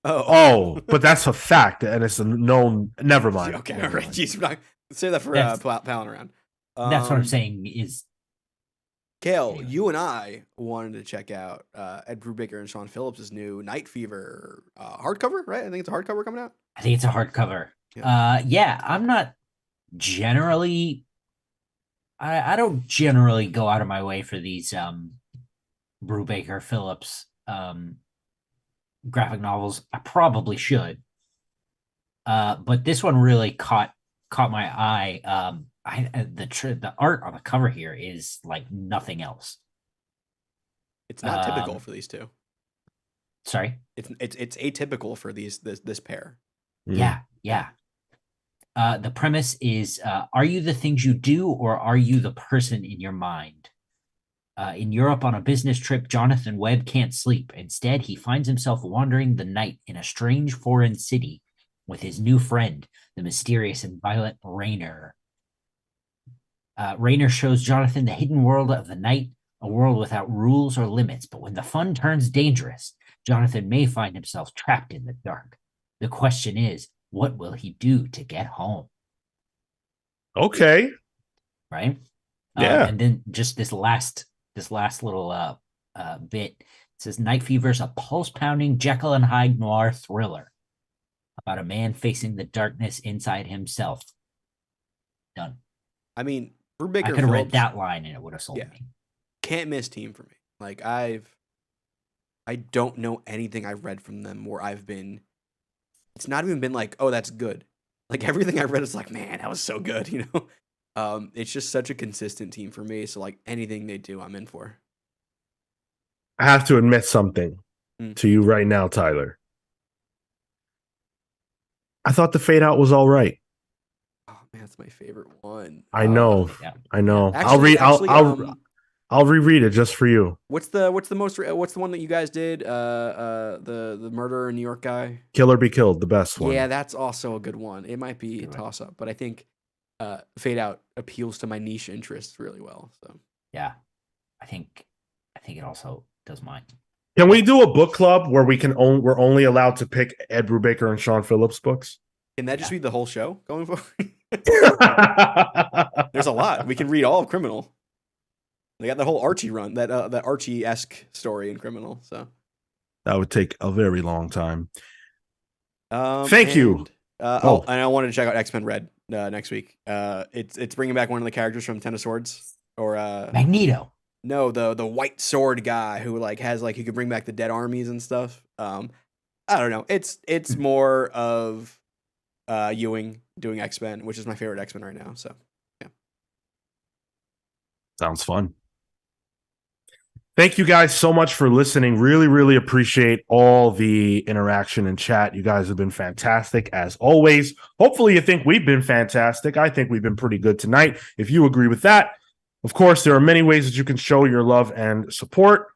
Oh, but that's a fact, and it's a known. Never mind. Okay, all right. Jeez, say that for palling around. That's what I'm saying is. Kale, you and I wanted to check out Ed Brubaker and Sean Phillips' new Night Fever hardcover, right? I think it's a hardcover coming out. I think it's a hardcover. Yeah, I'm not generally, I don't generally go out of my way for these Brubaker Phillips graphic novels. I probably should, but this one really caught my eye. The art on the cover here is like nothing else. It's not typical for these two. Sorry, it's atypical for this pair. Yeah. The premise is: are you the things you do, or are you the person in your mind? In Europe on a business trip, Jonathan Webb can't sleep. Instead, he finds himself wandering the night in a strange foreign city with his new friend, the mysterious and violent Raynor. Raynor shows Jonathan the hidden world of the night, a world without rules or limits. But when the fun turns dangerous, Jonathan may find himself trapped in the dark. The question is, what will he do to get home? Okay. Right? Yeah. And then just this last little bit, it says Night Fever is a pulse-pounding Jekyll and Hyde noir thriller about a man facing the darkness inside himself. Done. I mean, Brubaker I could have read that line and it would have sold me. Can't miss team for me. Like I don't know anything I've read from them where I've been. It's not even been like, oh, that's good. Like everything I read is like, man, that was so good. You know, it's just such a consistent team for me. So like anything they do, I'm in for. I have to admit something to you right now, Tyler. I thought the Fade Out was all right. Oh man, that's my favorite one. I know. I know. Actually, I'll reread it just for you. What's the one that you guys did? The murderer in New York guy. Kill or Be Killed, the best one. Yeah, that's also a good one. It might be a toss up, but I think Fade Out appeals to my niche interests really well. So yeah, I think it also does mine. Can we do a book club where we're only allowed to pick Ed Brubaker and Sean Phillips books? Can that just be the whole show going forward? There's a lot. We can read all of Criminal. They got the whole Archie run, that Archie-esque story in Criminal. So that would take a very long time. Thank you. And I wanted to check out X-Men Red next week. It's bringing back one of the characters from Ten of Swords or Magneto. No, the white sword guy who like has like he could bring back the dead armies and stuff. I don't know. It's more of Ewing doing X-Men, which is my favorite X-Men right now. So yeah, sounds fun. Thank you guys so much for listening. Really, really appreciate all the interaction and chat. You guys have been fantastic as always. Hopefully you think we've been fantastic. I think we've been pretty good tonight. If you agree with that, of course, there are many ways that you can show your love and support.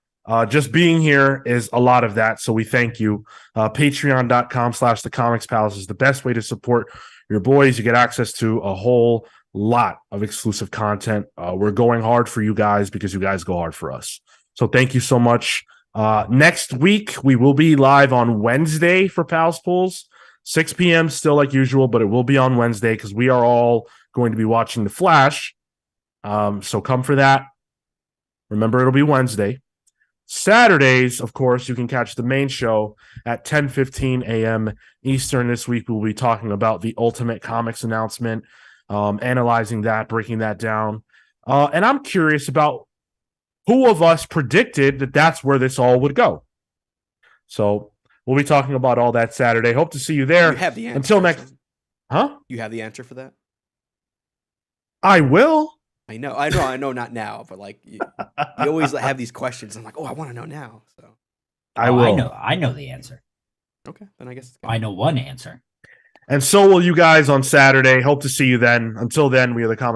Just being here is a lot of that. So we thank you. Patreon.com/TheComicsPalace is the best way to support your boys. You get access to a whole lot of exclusive content. We're going hard for you guys because you guys go hard for us. So thank you so much. Next week, we will be live on Wednesday for Pals Pools, 6 p.m. still like usual, but it will be on Wednesday because we are all going to be watching The Flash. So come for that. Remember, it'll be Wednesday. Saturdays, of course, you can catch the main show at 10:15 a.m. Eastern. This week, we'll be talking about the Ultimate Comics announcement, analyzing that, breaking that down. And I'm curious about who of us predicted that that's where this all would go. So we'll be talking about all that Saturday. Hope to see you there. You have the answer. Until next. Huh? You have the answer for that? I will. I know, not now, but like you always have these questions. I'm like, oh, I want to know now. So I will. I know the answer. Okay, then I guess I know one answer. And so will you guys on Saturday. Hope to see you then. Until then, we are the Comic